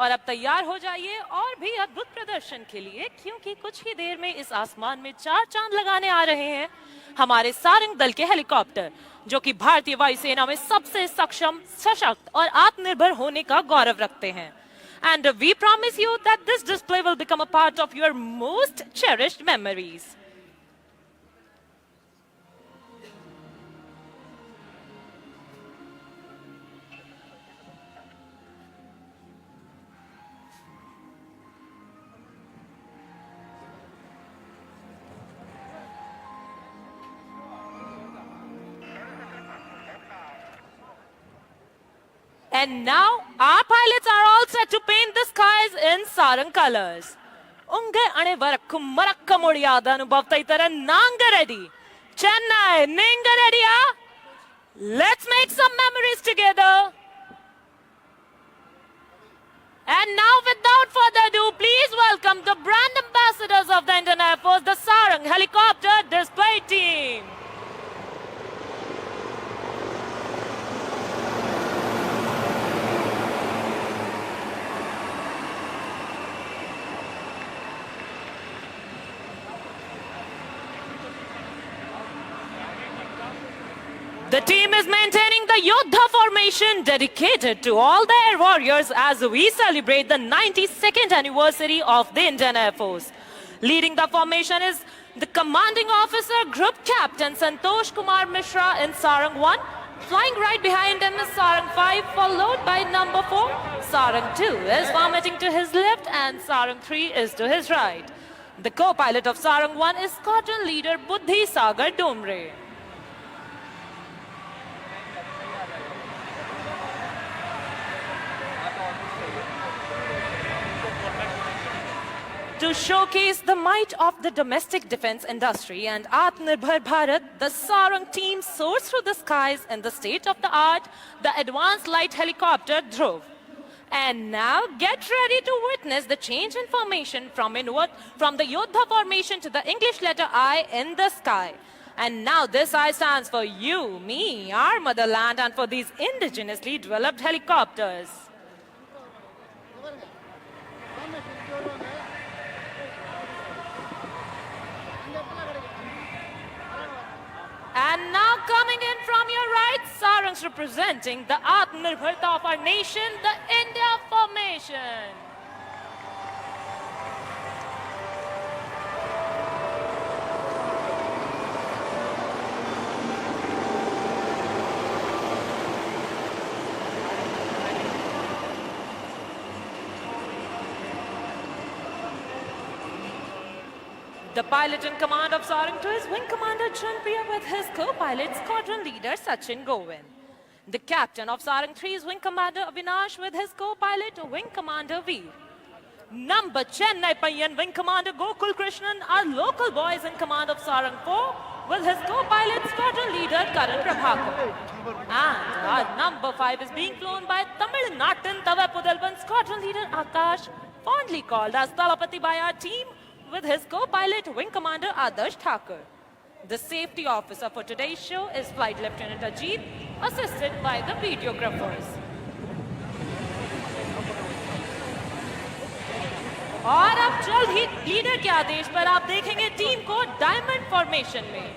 और अब तैयार हो जाइए और भी अद्भुत प्रदर्शन के लिए, क्योंकि कुछ ही देर में इस आसमान में 4 चांद लगाने आ रहे हैं हमारे सारंग दल के हेलीकॉप्टर, जो कि भारतीय वायुसेना में सबसे सक्षम, सशक्त और आत्मनिर्भर होने का गौरव रखते हैं. And we promise you that this display will become a part of your most cherished memories. And now our pilots are all set to paint the skies in sarang colors. Unge ane varakkum marakkum odiyada anubhavta itara nanga ready. Chennai, ninga ready? Let's make some memories together. And now, without further ado, please welcome the brand ambassadors of the Indian Air Force, the Sarang Helicopter Display Team. The team is maintaining the Yodha formation dedicated to all the air warriors as we celebrate the 92nd anniversary of the Indian Air Force. Leading the formation is the commanding officer, Group Captain Santosh Kumar Mishra in Sarang 1. Flying right behind him is Sarang 5, followed by number 4. Sarang 2 is vomiting to his left and Sarang 3 is to his right. The co-pilot of Sarang 1 is Squadron Leader Buddhi Sagar Domre. To showcase the might of the domestic defense industry and Atmanirbhar Bharat, the Sarang team soars through the skies in the state-of-the-art, the advanced light helicopter Dhruv. And now get ready to witness the change in formation from the Yodha formation to the English letter I in the sky. And now this I stands for you, me, our motherland, and for these indigenously developed helicopters. And now coming in from your right, sarangs representing the Atmanirbharta of our nation, the India formation. The pilot in command of Sarang 2 is Wing Commander Chanpriya with his co-pilot Squadron Leader Sachin Govind. The captain of Sarang 3 is Wing Commander Avinash with his co-pilot Wing Commander Veer. Number Chennai Payyan Wing Commander Gokul Krishnan are local boys in command of Sarang 4 with his co-pilot Squadron Leader Karan Prabhakar. And our number 5 is being flown by Tamil Natan Tavapudalvan Squadron Leader Akash, fondly called as Talapati by our team, with his co-pilot Wing Commander Adarsh Thakur. The safety officer for today's show is Flight Lieutenant Ajit, assisted by the videographers. और अब जल्द ही leader के आदेश पर आप देखेंगे team को diamond formation में.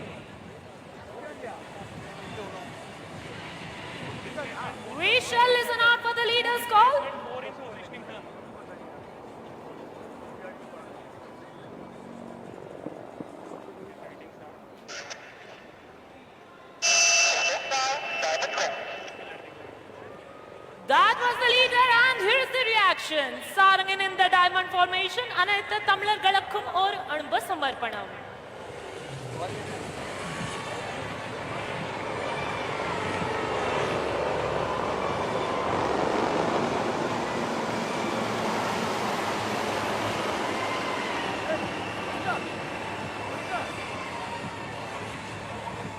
We shall listen out for the leader's call. That was the leader, and here's the reaction. Sarangin in the diamond formation, Anayta Tamlar Galakkum or Anba Samarpanam.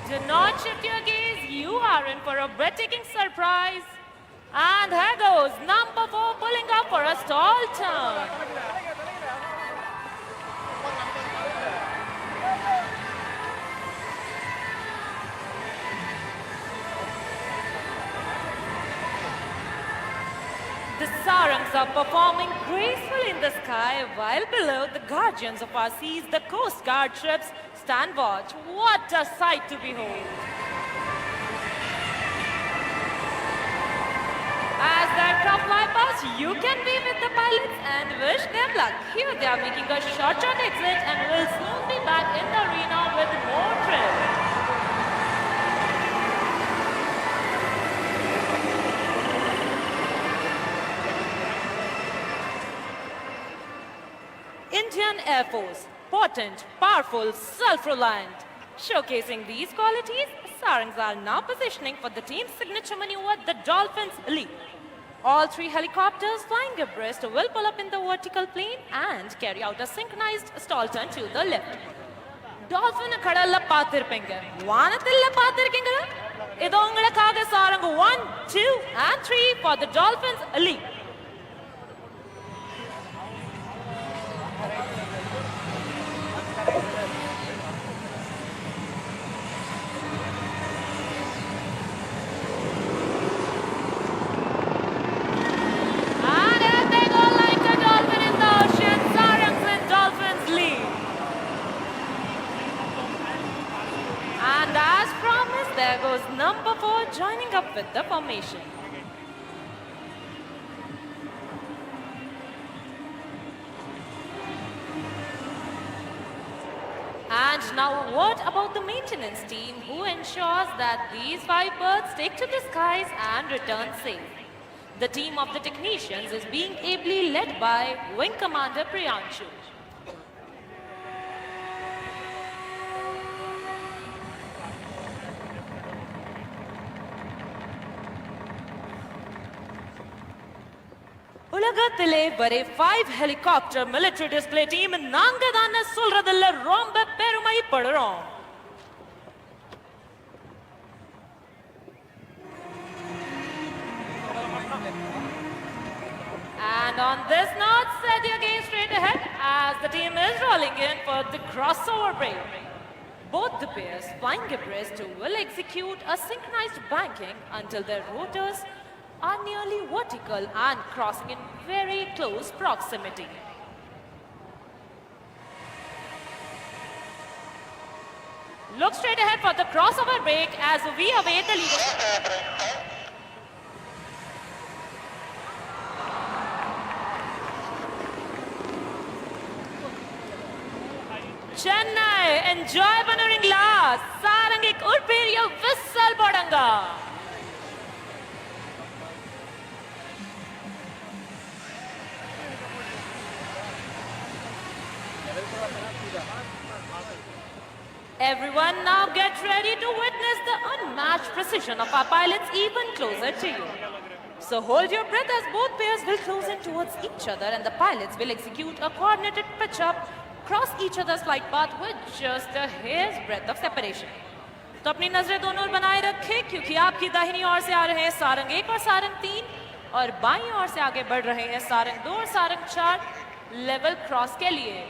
Do not shift your gaze, you are in for a breathtaking surprise. And here goes number 4 pulling up for a stall turn. The sarangs are performing gracefully in the sky, while below the guardians of our seas, the Coast Guard ships, stand watch. What a sight to behold! As the aircraft fly past, you can be with the pilots and wish them luck. Here they are making a short exit and will soon be back in the arena with more thrill. Indian Air Force, potent, powerful, self-reliant. Showcasing these qualities, sarangs are now positioning for the team's signature maneuver, the Dolphins Leap. All 3 helicopters flying abreast will pull up in the vertical plane and carry out a synchronized stall turn to the left. Dolphin kadalla paathirpinga. Vaanathilla paathirkinga. Idu ungalakkaga sarang 1, 2 and 3 for the Dolphins Leap. There goes number 4 joining up with the formation. And now what about the maintenance team who ensures that these 5 birds take to the skies and return safe? The team of the technicians is being ably led by Wing Commander Priyanshu. உலகத்திலே வரை 5 helicopter military display team நாங்க தான சொல்றதுல ரொம்ப பெருமைப்படுறோம். And on this note, set your gaze straight ahead as the team is rolling in for the crossover break. Both the pairs flying abreast will execute a synchronized banking until their rotors are nearly vertical and crossing in very close proximity. Look straight ahead for the crossover break as we await the leader. Chennai, enjoy maneuvering last. Sarangik Urpiriya whistle bodanga. Everyone now get ready to witness the unmatched precision of our pilots even closer to you. So hold your breath as both pairs will close in towards each other and the pilots will execute a coordinated pitch up, cross each other's flight path with just a hair's breadth of separation. तो अपनी नजरें दोनों ओर बनाए रखें क्योंकि आपकी दाहिनी ओर से आ रहे हैं सारंग 1 और सारंग 3 और बाईं ओर से आगे बढ़ रहे हैं सारंग 2 और सारंग 4 लेवल क्रॉस के लिए.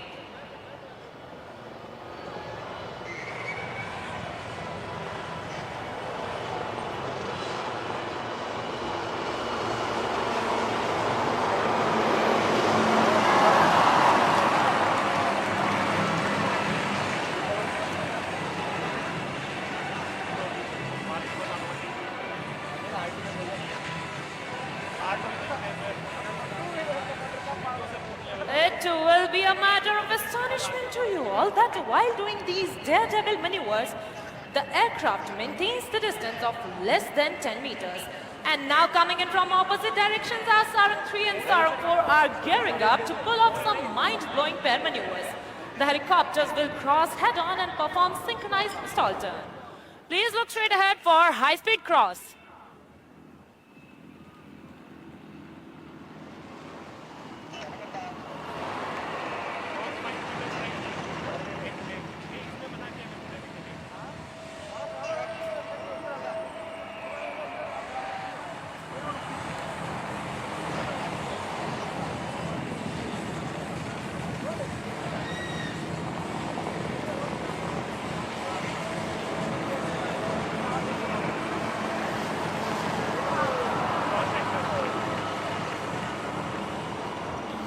It will be a matter of astonishment to you all that while doing these daredevil maneuvers, the aircraft maintains the distance of less than 10 meters. And now coming in from opposite directions as Sarang 3 and Sarang 4 are gearing up to pull off some mind-blowing pair maneuvers. The helicopters will cross head-on and perform synchronized stall turn. Please look straight ahead for high-speed cross.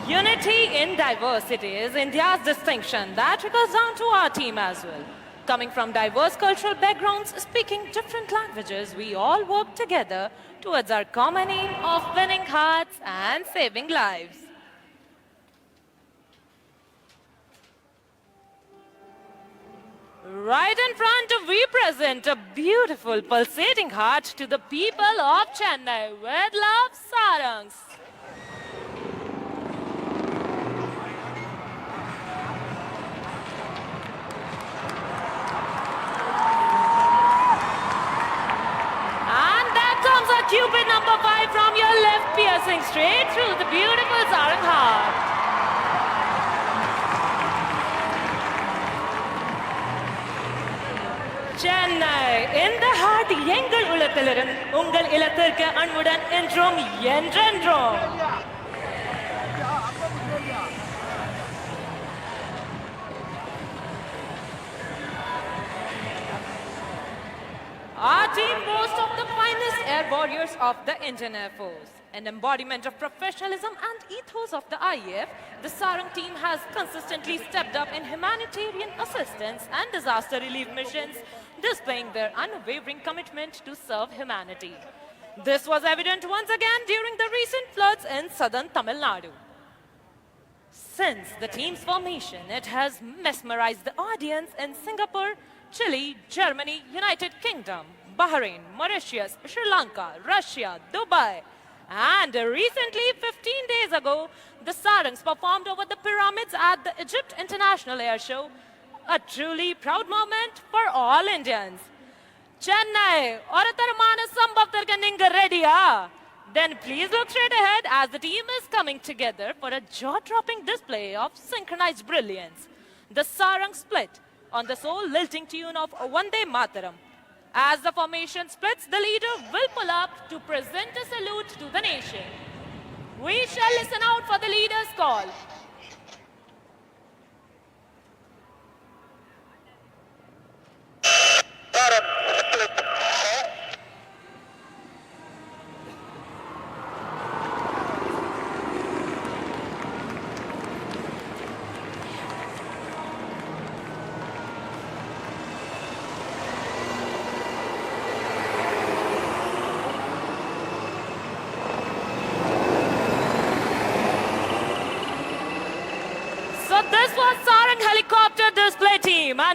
Unity in diversity is India's distinction. That trickles down to our team as well. Coming from diverse cultural backgrounds, speaking different languages, we all work together towards our common aim of winning hearts and saving lives. Right in front, we present a beautiful pulsating heart to the people of Chennai with love, Sarangs. Cupid number 5 from your left, piercing straight through the beautiful Sarang heart. Chennai, in the heart, எங்கள் உலகத்திலிருந்து உங்கள் இல்லத்திற்கு அன்புடன் என்றும் என்றென்றும். Our team boasts of the finest air warriors of the Indian Air Force. An embodiment of professionalism and ethos of the IAF, the Sarang team has consistently stepped up in humanitarian assistance and disaster relief missions, displaying their unwavering commitment to serve humanity. This was evident once again during the recent floods in southern Tamil Nadu. Since the team's formation, it has mesmerized the audience in Singapore, Chile, Germany, United Kingdom, Bahrain, Mauritius, Sri Lanka, Russia, Dubai. And recently, 15 days ago, the Sarangs performed over the pyramids at the Egypt International Airshow. A truly proud moment for all Indians. Chennai, Oratarmana Sambhavtarkaninga ready, Then please look straight ahead as the team is coming together for a jaw-dropping display of synchronized brilliance. The Sarang split on the soul-lilting tune of Vande Mataram. As the formation splits, the leader will pull up to present a salute to the nation. We shall listen out for the leader's call.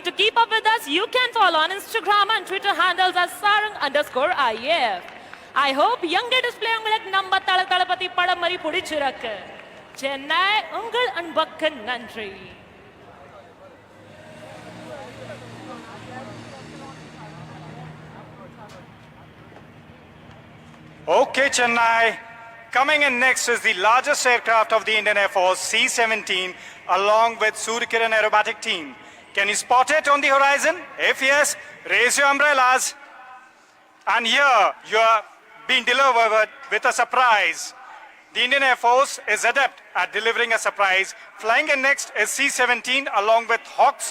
to keep up with us, you can follow on Instagram and Twitter handles as sarang_IAF. I hope younger display உங்களுக்கு நம்ம தளபதி படம் மாதிரி பிடிச்சிருக்கு. சென்னை உங்கள் அன்புக்கு நன்றி. Okay, Chennai. Coming in next is the largest aircraft of the Indian Air Force, C-17, along with Suryakiran Aerobatic Team. Can you spot it on the horizon? If yes, raise your umbrellas. And here, you are being delivered with a surprise. The Indian Air Force is adept at delivering a surprise. Flying in next is C-17 along with Hawks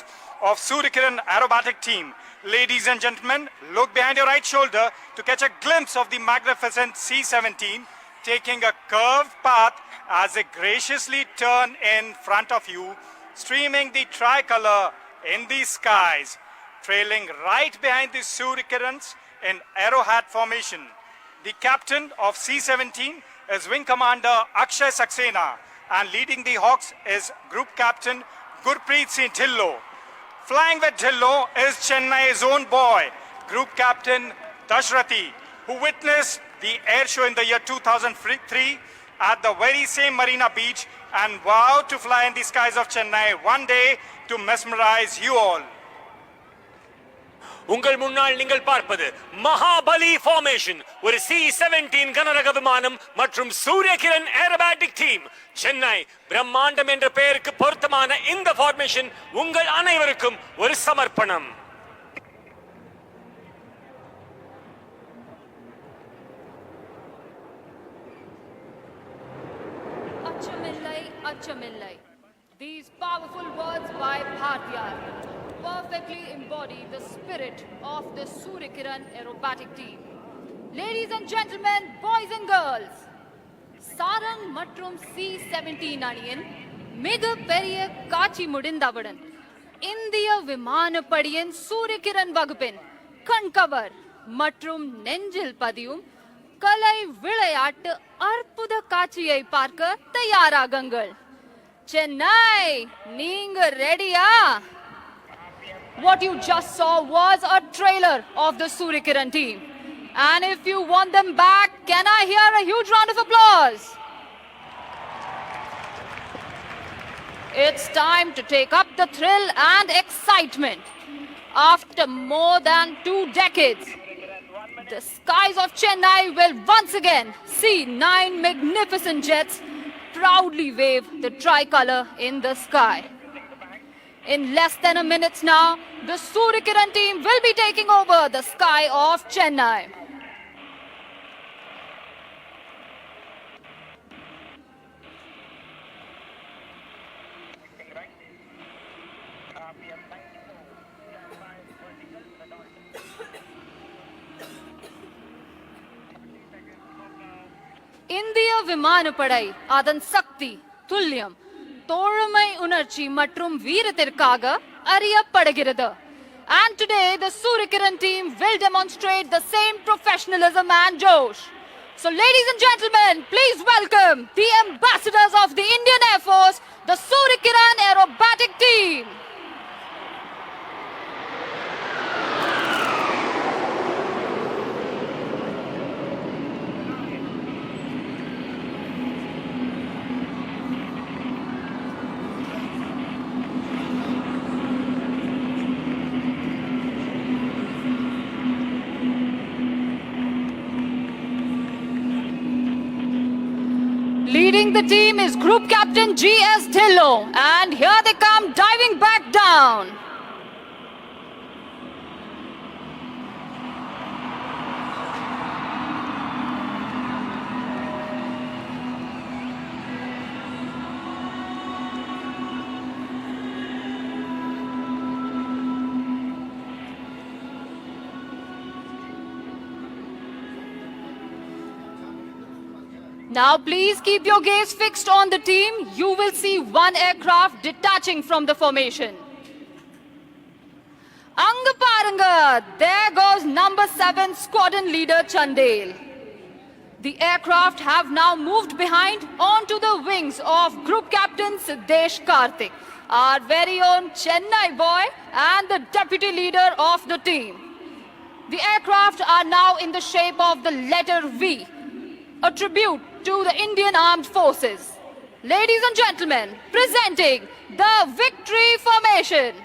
of Suryakiran Aerobatic Team. Ladies and gentlemen, look behind your right shoulder to catch a glimpse of the magnificent C-17 taking a curved path as they graciously turn in front of you, streaming the tricolor in the skies, trailing right behind the Suryakirans in arrowhead formation. The captain of C-17 is Wing Commander Akshay Saxena, and leading the Hawks is Group Captain Gurpreet Singh Dhillon. Flying with Dhillon is Chennai's own boy, Group Captain Dashrathi, who witnessed the air show in the year 2003 at the very same Marina Beach and vowed to fly in the skies of Chennai one day to mesmerize you all. உங்கள் முன்னால் நீங்கள் பார்ப்பது Mahabali formation, ஒரு C-17 கனரக விமானம் மற்றும் Surya Kiran aerobatic team. Chennai பிரம்மாண்டம் என்ற பெயருக்கு பொருத்தமான இந்த ஃபார்மேஷன் உங்கள் அனைவருக்கும் ஒரு சமர்ப்பணம். Achamillai, Achamillai. These powerful words by Bhartiyar perfectly embody the spirit of the Suryakiran Aerobatic Team. Ladies and gentlemen, boys and girls, Sarang மற்றும் C-17 அணியின் மிகப்பெரிய காட்சி முடிந்தவுடன் இந்திய விமானப்படையின் சூரியகிரண் வகுப்பின் கண்கவர் மற்றும் நெஞ்சில் பதியும் கலை விளையாட்டு அற்புத காட்சியை பார்க்க தயாராகுங்கள். சென்னை, நீங்க ரெடியா? What you just saw was a trailer of the Suryakiran team. And if you want them back, can I hear a huge round of applause? It's time to take up the thrill and excitement. After more than 2 decades, the skies of Chennai will once again see 9 magnificent jets proudly wave the tricolor in the sky. In less than a minute now, the Suryakiran team will be taking over the sky of Chennai. இந்திய விமானப்படை அதன் சக்தி, துல்லியம், தோழமை உணர்ச்சி மற்றும் வீரத்திற்காக அறியப்படுகிறது. And today the Suryakiran team will demonstrate the same professionalism and josh. So ladies and gentlemen, please welcome the ambassadors of the Indian Air Force, the Suryakiran Aerobatic Team. Leading the team is Group Captain G.S. Dhillon, and here they come diving back down. Now please keep your gaze fixed on the team. You will see one aircraft detaching from the formation. Anga paranga, there goes number 7 squadron leader Chandel. The aircraft have now moved behind onto the wings of Group Captain Siddesh Karthik. our very own Chennai boy and the deputy leader of the team. The aircraft are now in the shape of the letter V, a tribute to the Indian Armed Forces. Ladies and gentlemen, presenting the Victory Formation.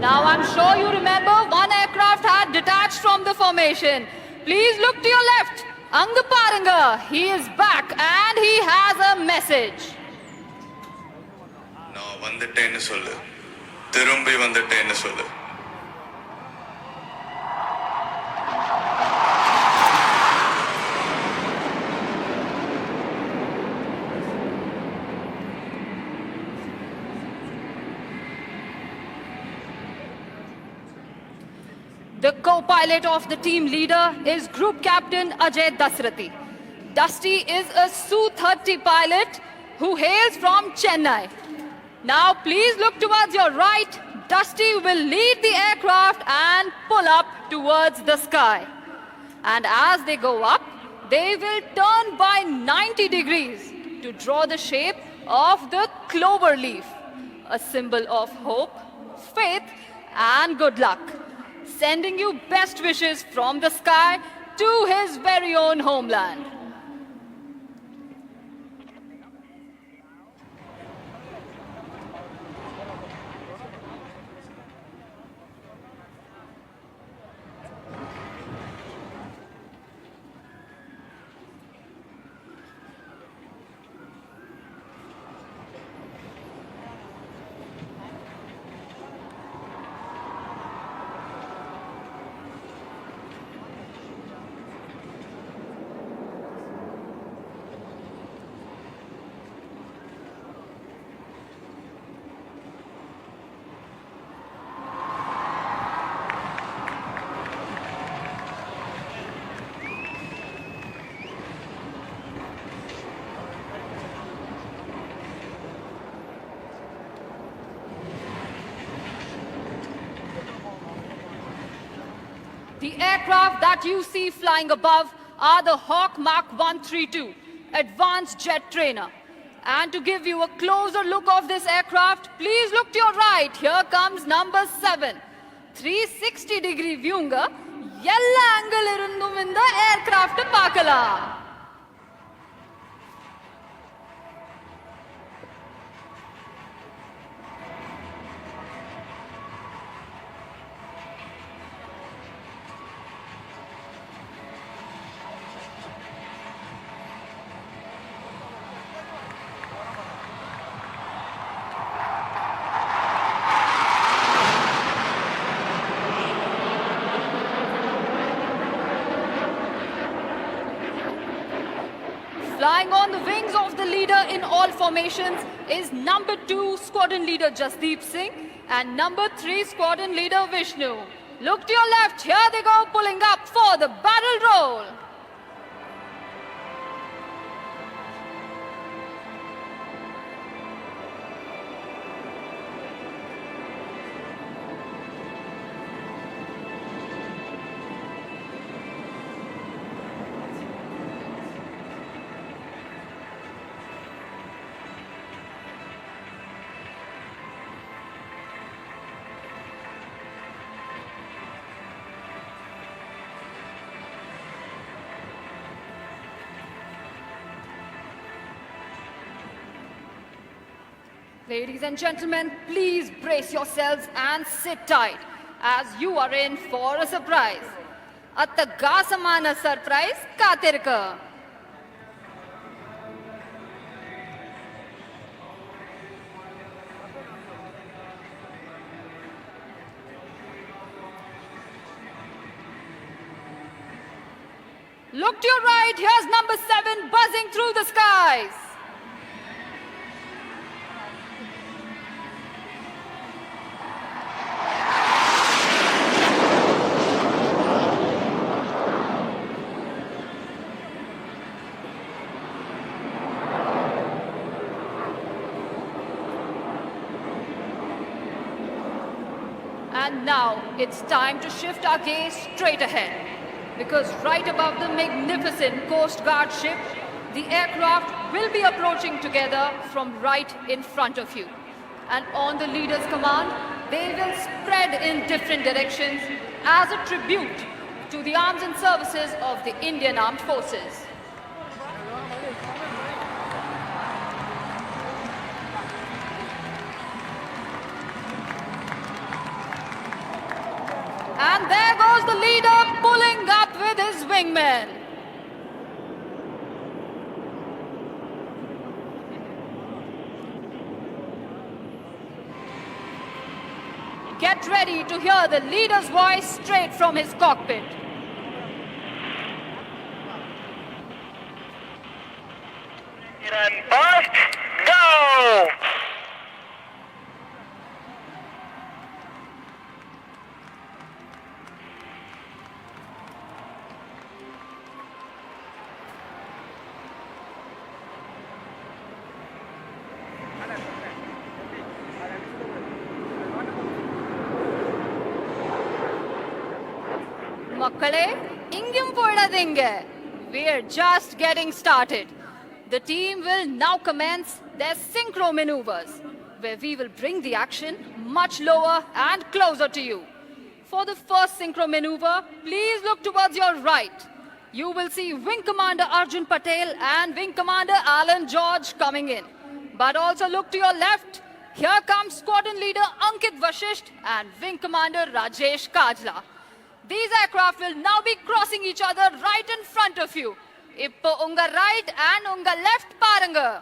Now I'm sure you remember one aircraft had detached from the formation. Please look to your left. Angaparanga, he is back and he has a message. நான் வந்துட்டேன்னு சொல்லு, திரும்பி வந்துட்டேன்னு சொல்லு. The co-pilot of the team leader is Group Captain Ajay Dasrathi. Dusty is a Su-30 pilot who hails from Chennai. Now please look towards your right. Dusty will lead the aircraft and pull up towards the sky. And as they go up, they will turn by 90 degrees to draw the shape of the clover leaf, a symbol of hope, faith, and good luck. Sending you best wishes from the sky to his very own homeland. The aircraft that you see flying above are the Hawk Mark 132 Advanced Jet Trainer. And to give you a closer look of this aircraft, please look to your right. Here comes number 7. 360-degree viewங்க எல்லா angle இருந்தும் இந்த aircraft பார்க்கலாம். Flying on the wings of the leader in all formations is number 2 Squadron Leader Jasdeep Singh and number 3 Squadron Leader Vishnu. Look to your left, here they go pulling up for the barrel roll. Ladies and gentlemen, please brace yourselves and sit tight as you are in for a surprise. Attagasamana surprise katirka. Look to your right, here's number 7 buzzing through the skies. And now it's time to shift our gaze straight ahead. Because right above the magnificent Coast Guard ship, the aircraft will be approaching together from right in front of you. And on the leader's command, they will spread in different directions as a tribute to the arms and services of the Indian Armed Forces. And there goes the leader pulling up with his wingmen. Get ready to hear the leader's voice straight from his cockpit. And bust, go! Makkale, ingum podadinge. We're just getting started. The team will now commence their synchro maneuvers, where we will bring the action much lower and closer to you. For the first synchro maneuver, please look towards your right. You will see Wing Commander Arjun Patel and Wing Commander Alan George coming in. But also look to your left. Here comes Squadron Leader Ankit Vashisht and Wing Commander Rajesh Kajla. These aircraft will now be crossing each other right in front of you. Ippo unga right and unga left paranga.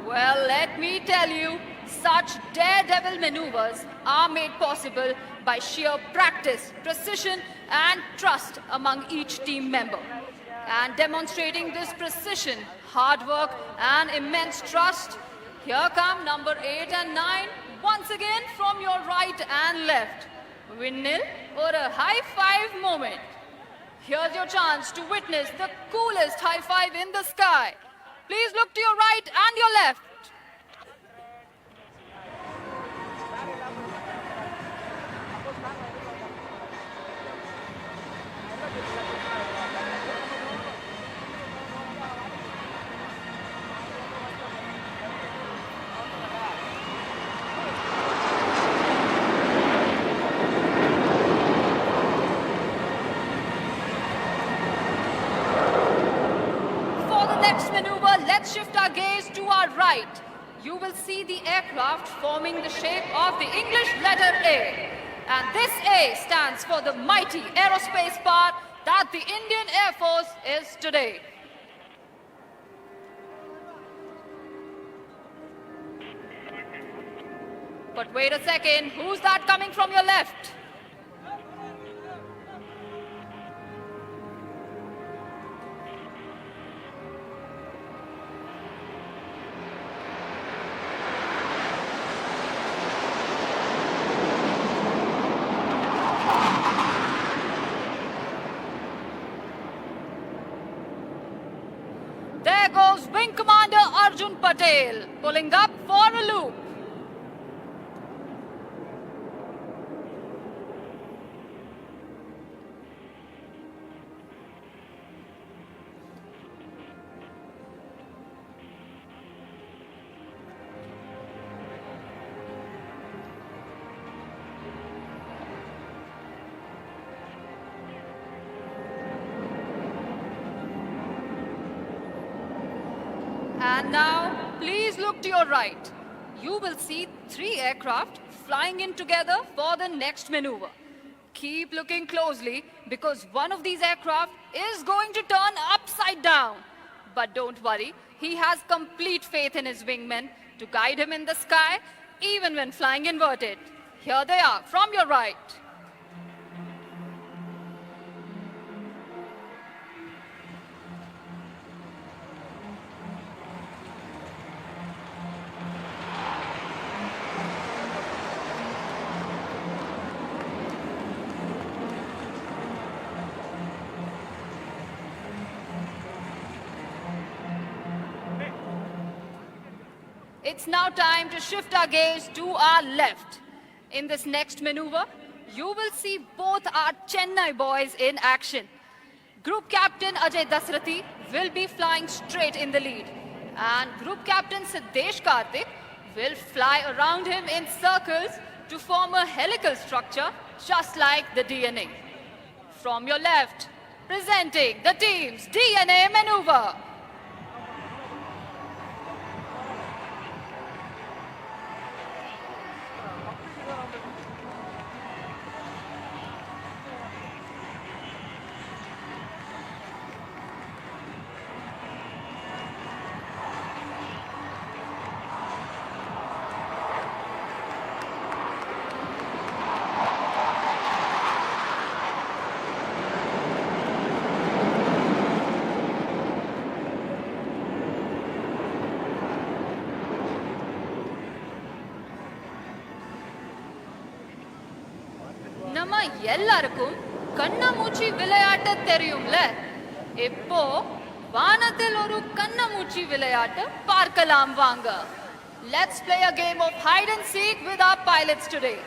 Well, let me tell you, such daredevil maneuvers are made possible by sheer practice, precision and trust among each team member. And demonstrating this precision, hard work and immense trust, here come number 8 and 9 once again from your right and left. Windmill or a high five moment. Here's your chance to witness the coolest high five in the sky. Please look to your right and your left. Next maneuver, let's shift our gaze to our right. You will see the aircraft forming the shape of the English letter A. And this A stands for the mighty aerospace power that the Indian Air Force is today. But wait a second, who's that coming from your left? There goes Wing Commander Arjun Patel, pulling up for a loop. And now, please look to your right. You will see 3 aircraft flying in together for the next maneuver. Keep looking closely because one of these aircraft is going to turn upside down. But don't worry, he has complete faith in his wingmen to guide him in the sky even when flying inverted. Here they are from your right. It's now time to shift our gaze to our left. In this next maneuver, you will see both our Chennai boys in action. Group Captain Ajay Dasrathi will be flying straight in the lead, and Group Captain Siddesh Karthik will fly around him in circles to form a helical structure just like the DNA. From your left, presenting the team's DNA maneuver. நம்ம எல்லாருக்கும் கண்ணாமூச்சி விளையாட்டு தெரியும்ல. இப்போ வானத்தில் ஒரு கண்ணாமூச்சி விளையாட்டு பார்க்கலாம் வாங்க. Let's play a game of hide and seek with our pilots today.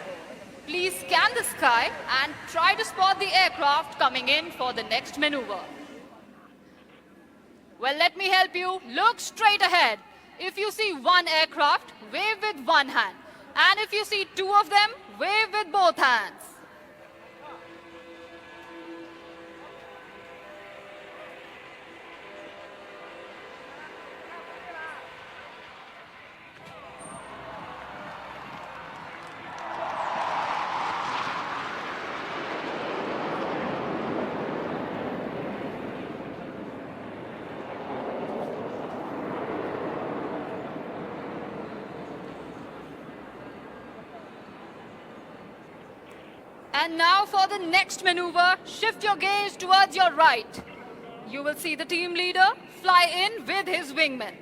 Please scan the sky and try to spot the aircraft coming in for the next maneuver. Well, let me help you. Look straight ahead. If you see one aircraft, wave with one hand. And if you see two of them, wave with both hands. And now for the next maneuver, shift your gaze towards your right. You will see the team leader fly in with his wingman.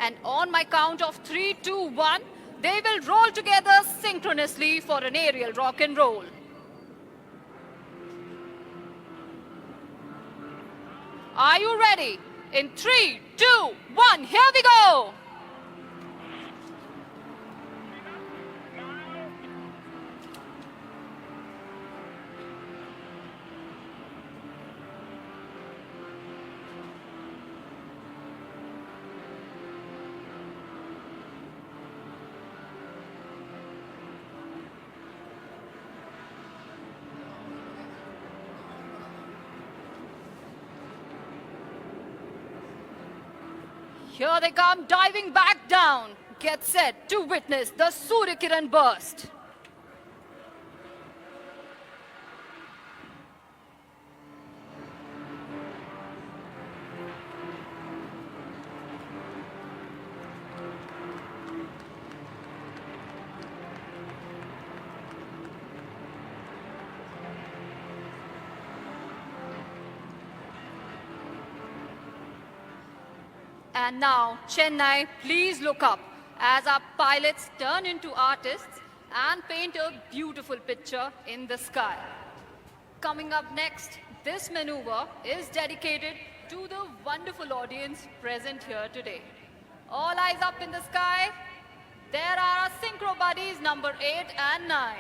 And on my count of 3, 2, 1, they will roll together synchronously for an aerial rock and roll. Are you ready? In 3, 2, 1, here we go! Here they come, diving back down. Get set to witness the Surya Kiran burst. And now, Chennai, please look up as our pilots turn into artists and paint a beautiful picture in the sky. Coming up next, this maneuver is dedicated to the wonderful audience present here today. All eyes up in the sky. There are our synchro buddies number 8 and 9.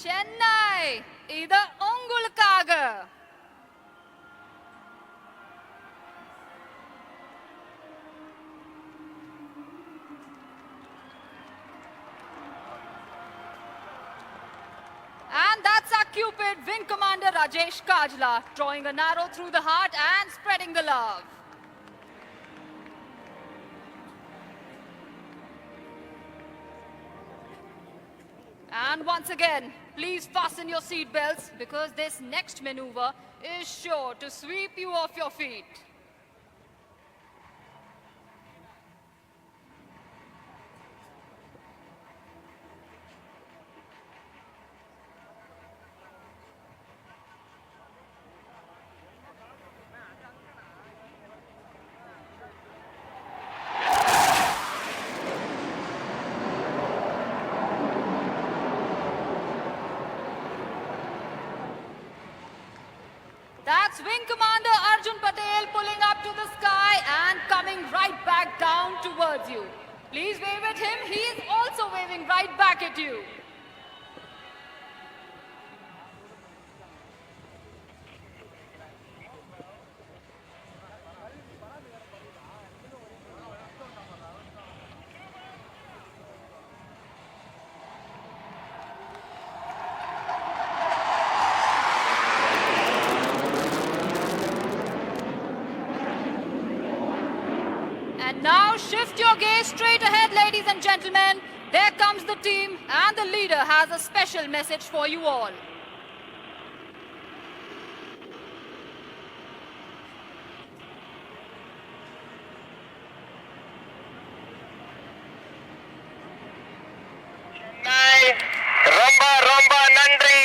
Chennai, இது உங்களுக்காக. And that's our Cupid Wing Commander Rajesh Kajla, drawing an arrow through the heart and spreading the love. And once again, please fasten your seat belts because this next maneuver is sure to sweep you off your feet. Swing Commander Arjun Patel pulling up to the sky and coming right back down towards you. Please wave at him. He is also waving right back at you. And now shift your gaze straight ahead, ladies and gentlemen. There comes the team, and the leader has a special message for you all. Chennai, Romba Romba Nandri.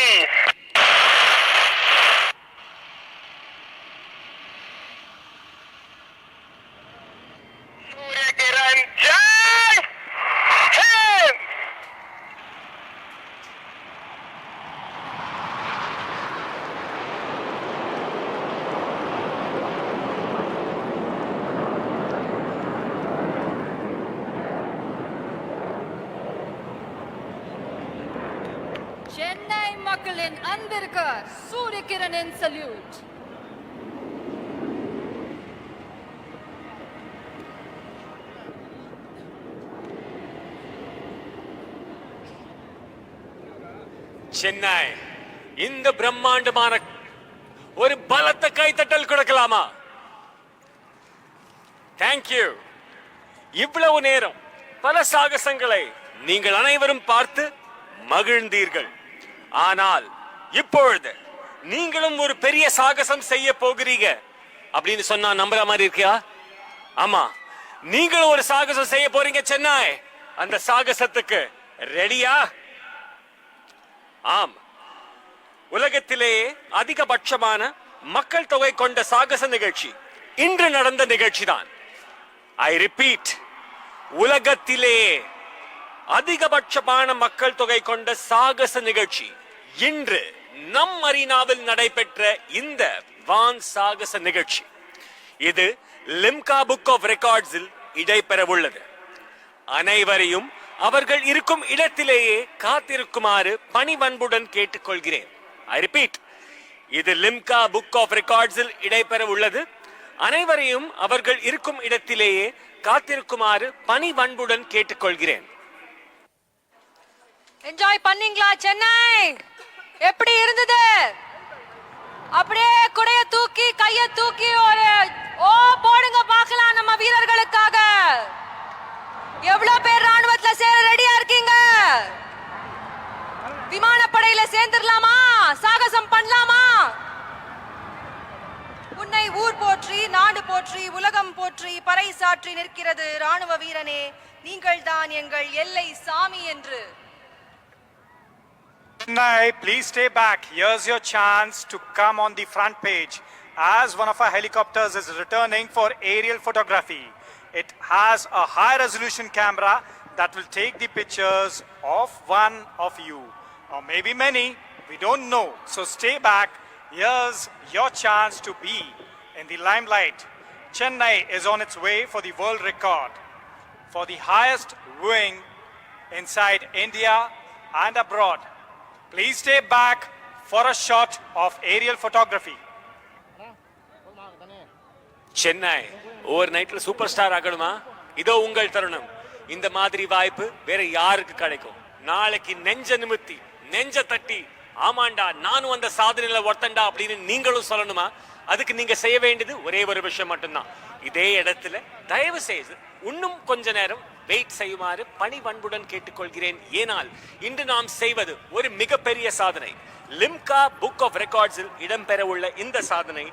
Surya Kiran Jai Hind. Chennai Makkalin Anvirka, Surya Kiranin salute. Chennai இந்த பிரம்மாண்டமான ஒரு பலத்த கைத்தட்டல் கொடுக்கலாமா? Thank you. இவ்வளவு நேரம் பல சாகசங்களை நீங்கள் அனைவரும் பார்த்து மகிழ்ந்தீர்கள். ஆனால் இப்பொழுது நீங்களும் ஒரு பெரிய சாகசம் செய்ய போகிறீங்க அப்படின்னு சொன்னா நம்புற மாதிரி இருக்கியா? ஆமா, நீங்களும் ஒரு சாகசம் செய்ய போறீங்க சென்னை. அந்த சாகசத்துக்கு ரெடியா? ஆம், உலகத்திலேயே அதிகபட்சமான மக்கள் தொகை கொண்ட சாகச நிகழ்ச்சி இன்று நடந்த நிகழ்ச்சி தான். ஐ ரிப்பீட், உலகத்திலேயே அதிகபட்சமான மக்கள் தொகை கொண்ட சாகச நிகழ்ச்சி இன்று நம் மரீனாவில் நடைபெற்ற இந்த வான் சாகச நிகழ்ச்சி. இது லிம்கா புக் ஆஃப் ரெக்கார்ட்ஸில் இடம்பெற உள்ளது. அனைவரையும் அவர்கள் இருக்கும் இடத்திலேயே காத்திருக்குமாறு பணிவன்புடன் கேட்டுக்கொள்கிறேன். ஐ ரிப்பீட், இது லிம்கா புக் ஆஃப் ரெக்கார்ட்ஸில் இடம்பெற உள்ளது. அனைவரையும் அவர்கள் இருக்கும் இடத்திலேயே காத்திருக்குமாறு பணிவன்புடன் கேட்டுக்கொள்கிறேன். என்ஜாய் பண்ணீங்களா சென்னை? எப்படி இருந்தது? அப்படியே குடைய தூக்கி கைய தூக்கி ஒரு ஓ போடுங்க பார்க்கலாம் நம்ம வீரர்களுக்காக. எவ்வளவு பேர் ராணுவத்துல சேர ரெடியா இருக்கீங்க? விமானப்படையில சேர்ந்துடலாமா? சாகசம் பண்ணலாமா? உன்னை ஊர் போற்றி, நாடு போற்றி, உலகம் போற்றி பறை சாற்றி நிற்கிறது ராணுவ வீரனே, நீங்கள் தான் எங்கள் எல்லை சாமி என்று. Chennai, please stay back. Here's your chance to come on the front page as one of our helicopters is returning for aerial photography. It has a high resolution camera that will take the pictures of one of you, or maybe many, we don't know. So stay back. Here's your chance to be in the limelight. Chennai is on its way for the world record for the highest viewing inside India and abroad. Please stay back for a shot of aerial photography. Chennai over நைட்ல super star ஆகணுமா? இதோ உங்கள் தருணம். இந்த மாதிரி வாய்ப்பு வேற யாருக்கு கிடைக்கும்? நாளைக்கு நெஞ்ச நிமித்தி நெஞ்ச தட்டி ஆமாண்டா நானும் அந்த சாதனையில ஒருத்தண்டா அப்படின்னு நீங்களும் சொல்லணுமா? அதுக்கு நீங்க செய்ய வேண்டியது ஒரே ஒரு விஷயம் மட்டும்தான். இதே இடத்துல தயவு செய்து இன்னும் கொஞ்ச நேரம் வெயிட் செய்யுமாறு பணிவன்புடன் கேட்டுக்கொள்கிறேன். ஏனால் இன்று நாம் செய்வது ஒரு மிகப்பெரிய சாதனை. லிம்கா புக் ஆஃப் ரெக்கார்ட்ஸில் இடம்பெற உள்ள இந்த சாதனை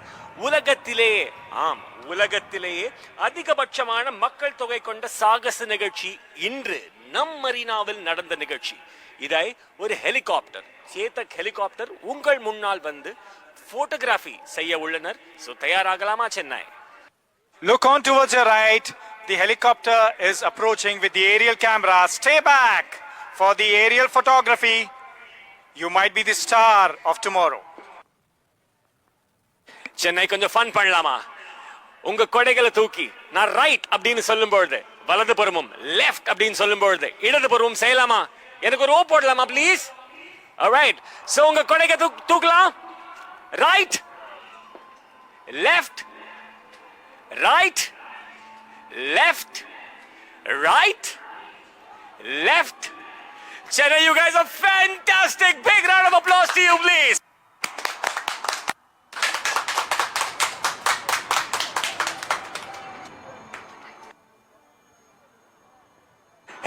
உலகத்திலேயே, ஆம் உலகத்திலேயே அதிகபட்சமான மக்கள் தொகை கொண்ட சாகச நிகழ்ச்சி இன்று நம் மரீனாவில் நடந்த நிகழ்ச்சி. இதை ஒரு ஹெலிகாப்டர், சேதக் ஹெலிகாப்டர் உங்கள் முன்னால் வந்து போட்டோகிராஃபி செய்ய உள்ளனர். சோ தயாராகலாமா Chennai? Look on towards your right. The helicopter is approaching with the aerial camera. Stay back for the aerial photography. You might be the star of tomorrow. Chennai கொஞ்சம் ஃபன் பண்ணலாமா? உங்க கொடைகளை தூக்கி நான் ரைட் அப்படின்னு சொல்லும் பொழுது வலதுபுறமும் லெஃப்ட் அப்படின்னு சொல்லும் பொழுது இடதுபுறமும் செய்யலாமா? எனக்கு ஒரு ஓ போடலாமா ப்ளீஸ்? ஆல்ரைட், சோ உங்க கொடைகளை தூக்கலாம். Right, left, right, left, right, left. Chennai, you guys are fantastic. Big round of applause to you, please.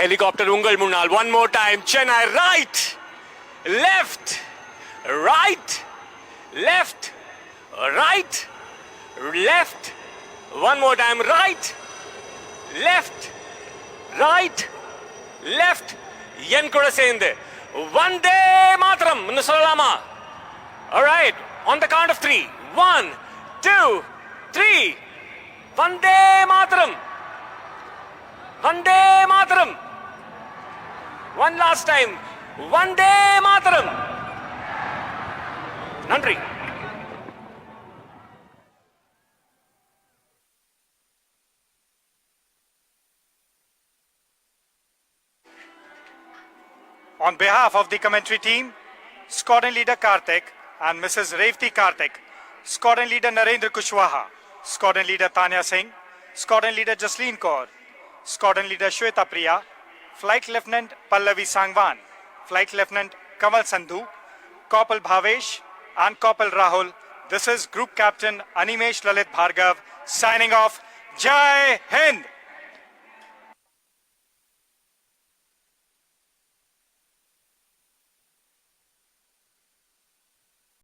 Helicopter ungal munnal. One more time. Chennai, right, left, right, left, right, left. One more time. Right, left, right, left. என் கூட சேர்ந்து வந்தே மாத்திரம் ன்னு சொல்லலாமா? Alright, on the count of 3. 1, 2, 3. வந்தே மாத்திரம், வந்தே மாத்திரம். One last time. வந்தே மாத்திரம். நன்றி. On behalf of the commentary team, Squadron Leader Karthik and Mrs. Revati Karthik, Squadron Leader Narendra Kushwaha, Squadron Leader Tanya Singh, Squadron Leader Jasleen Kaur, Squadron Leader Shweta Priya, Flight Lieutenant Pallavi Sangwan, Flight Lieutenant Kamal Sandhu, Corporal Bhavesh and Corporal Rahul. This is Group Captain Animesh Lalit Bhargav signing off. Jai Hind!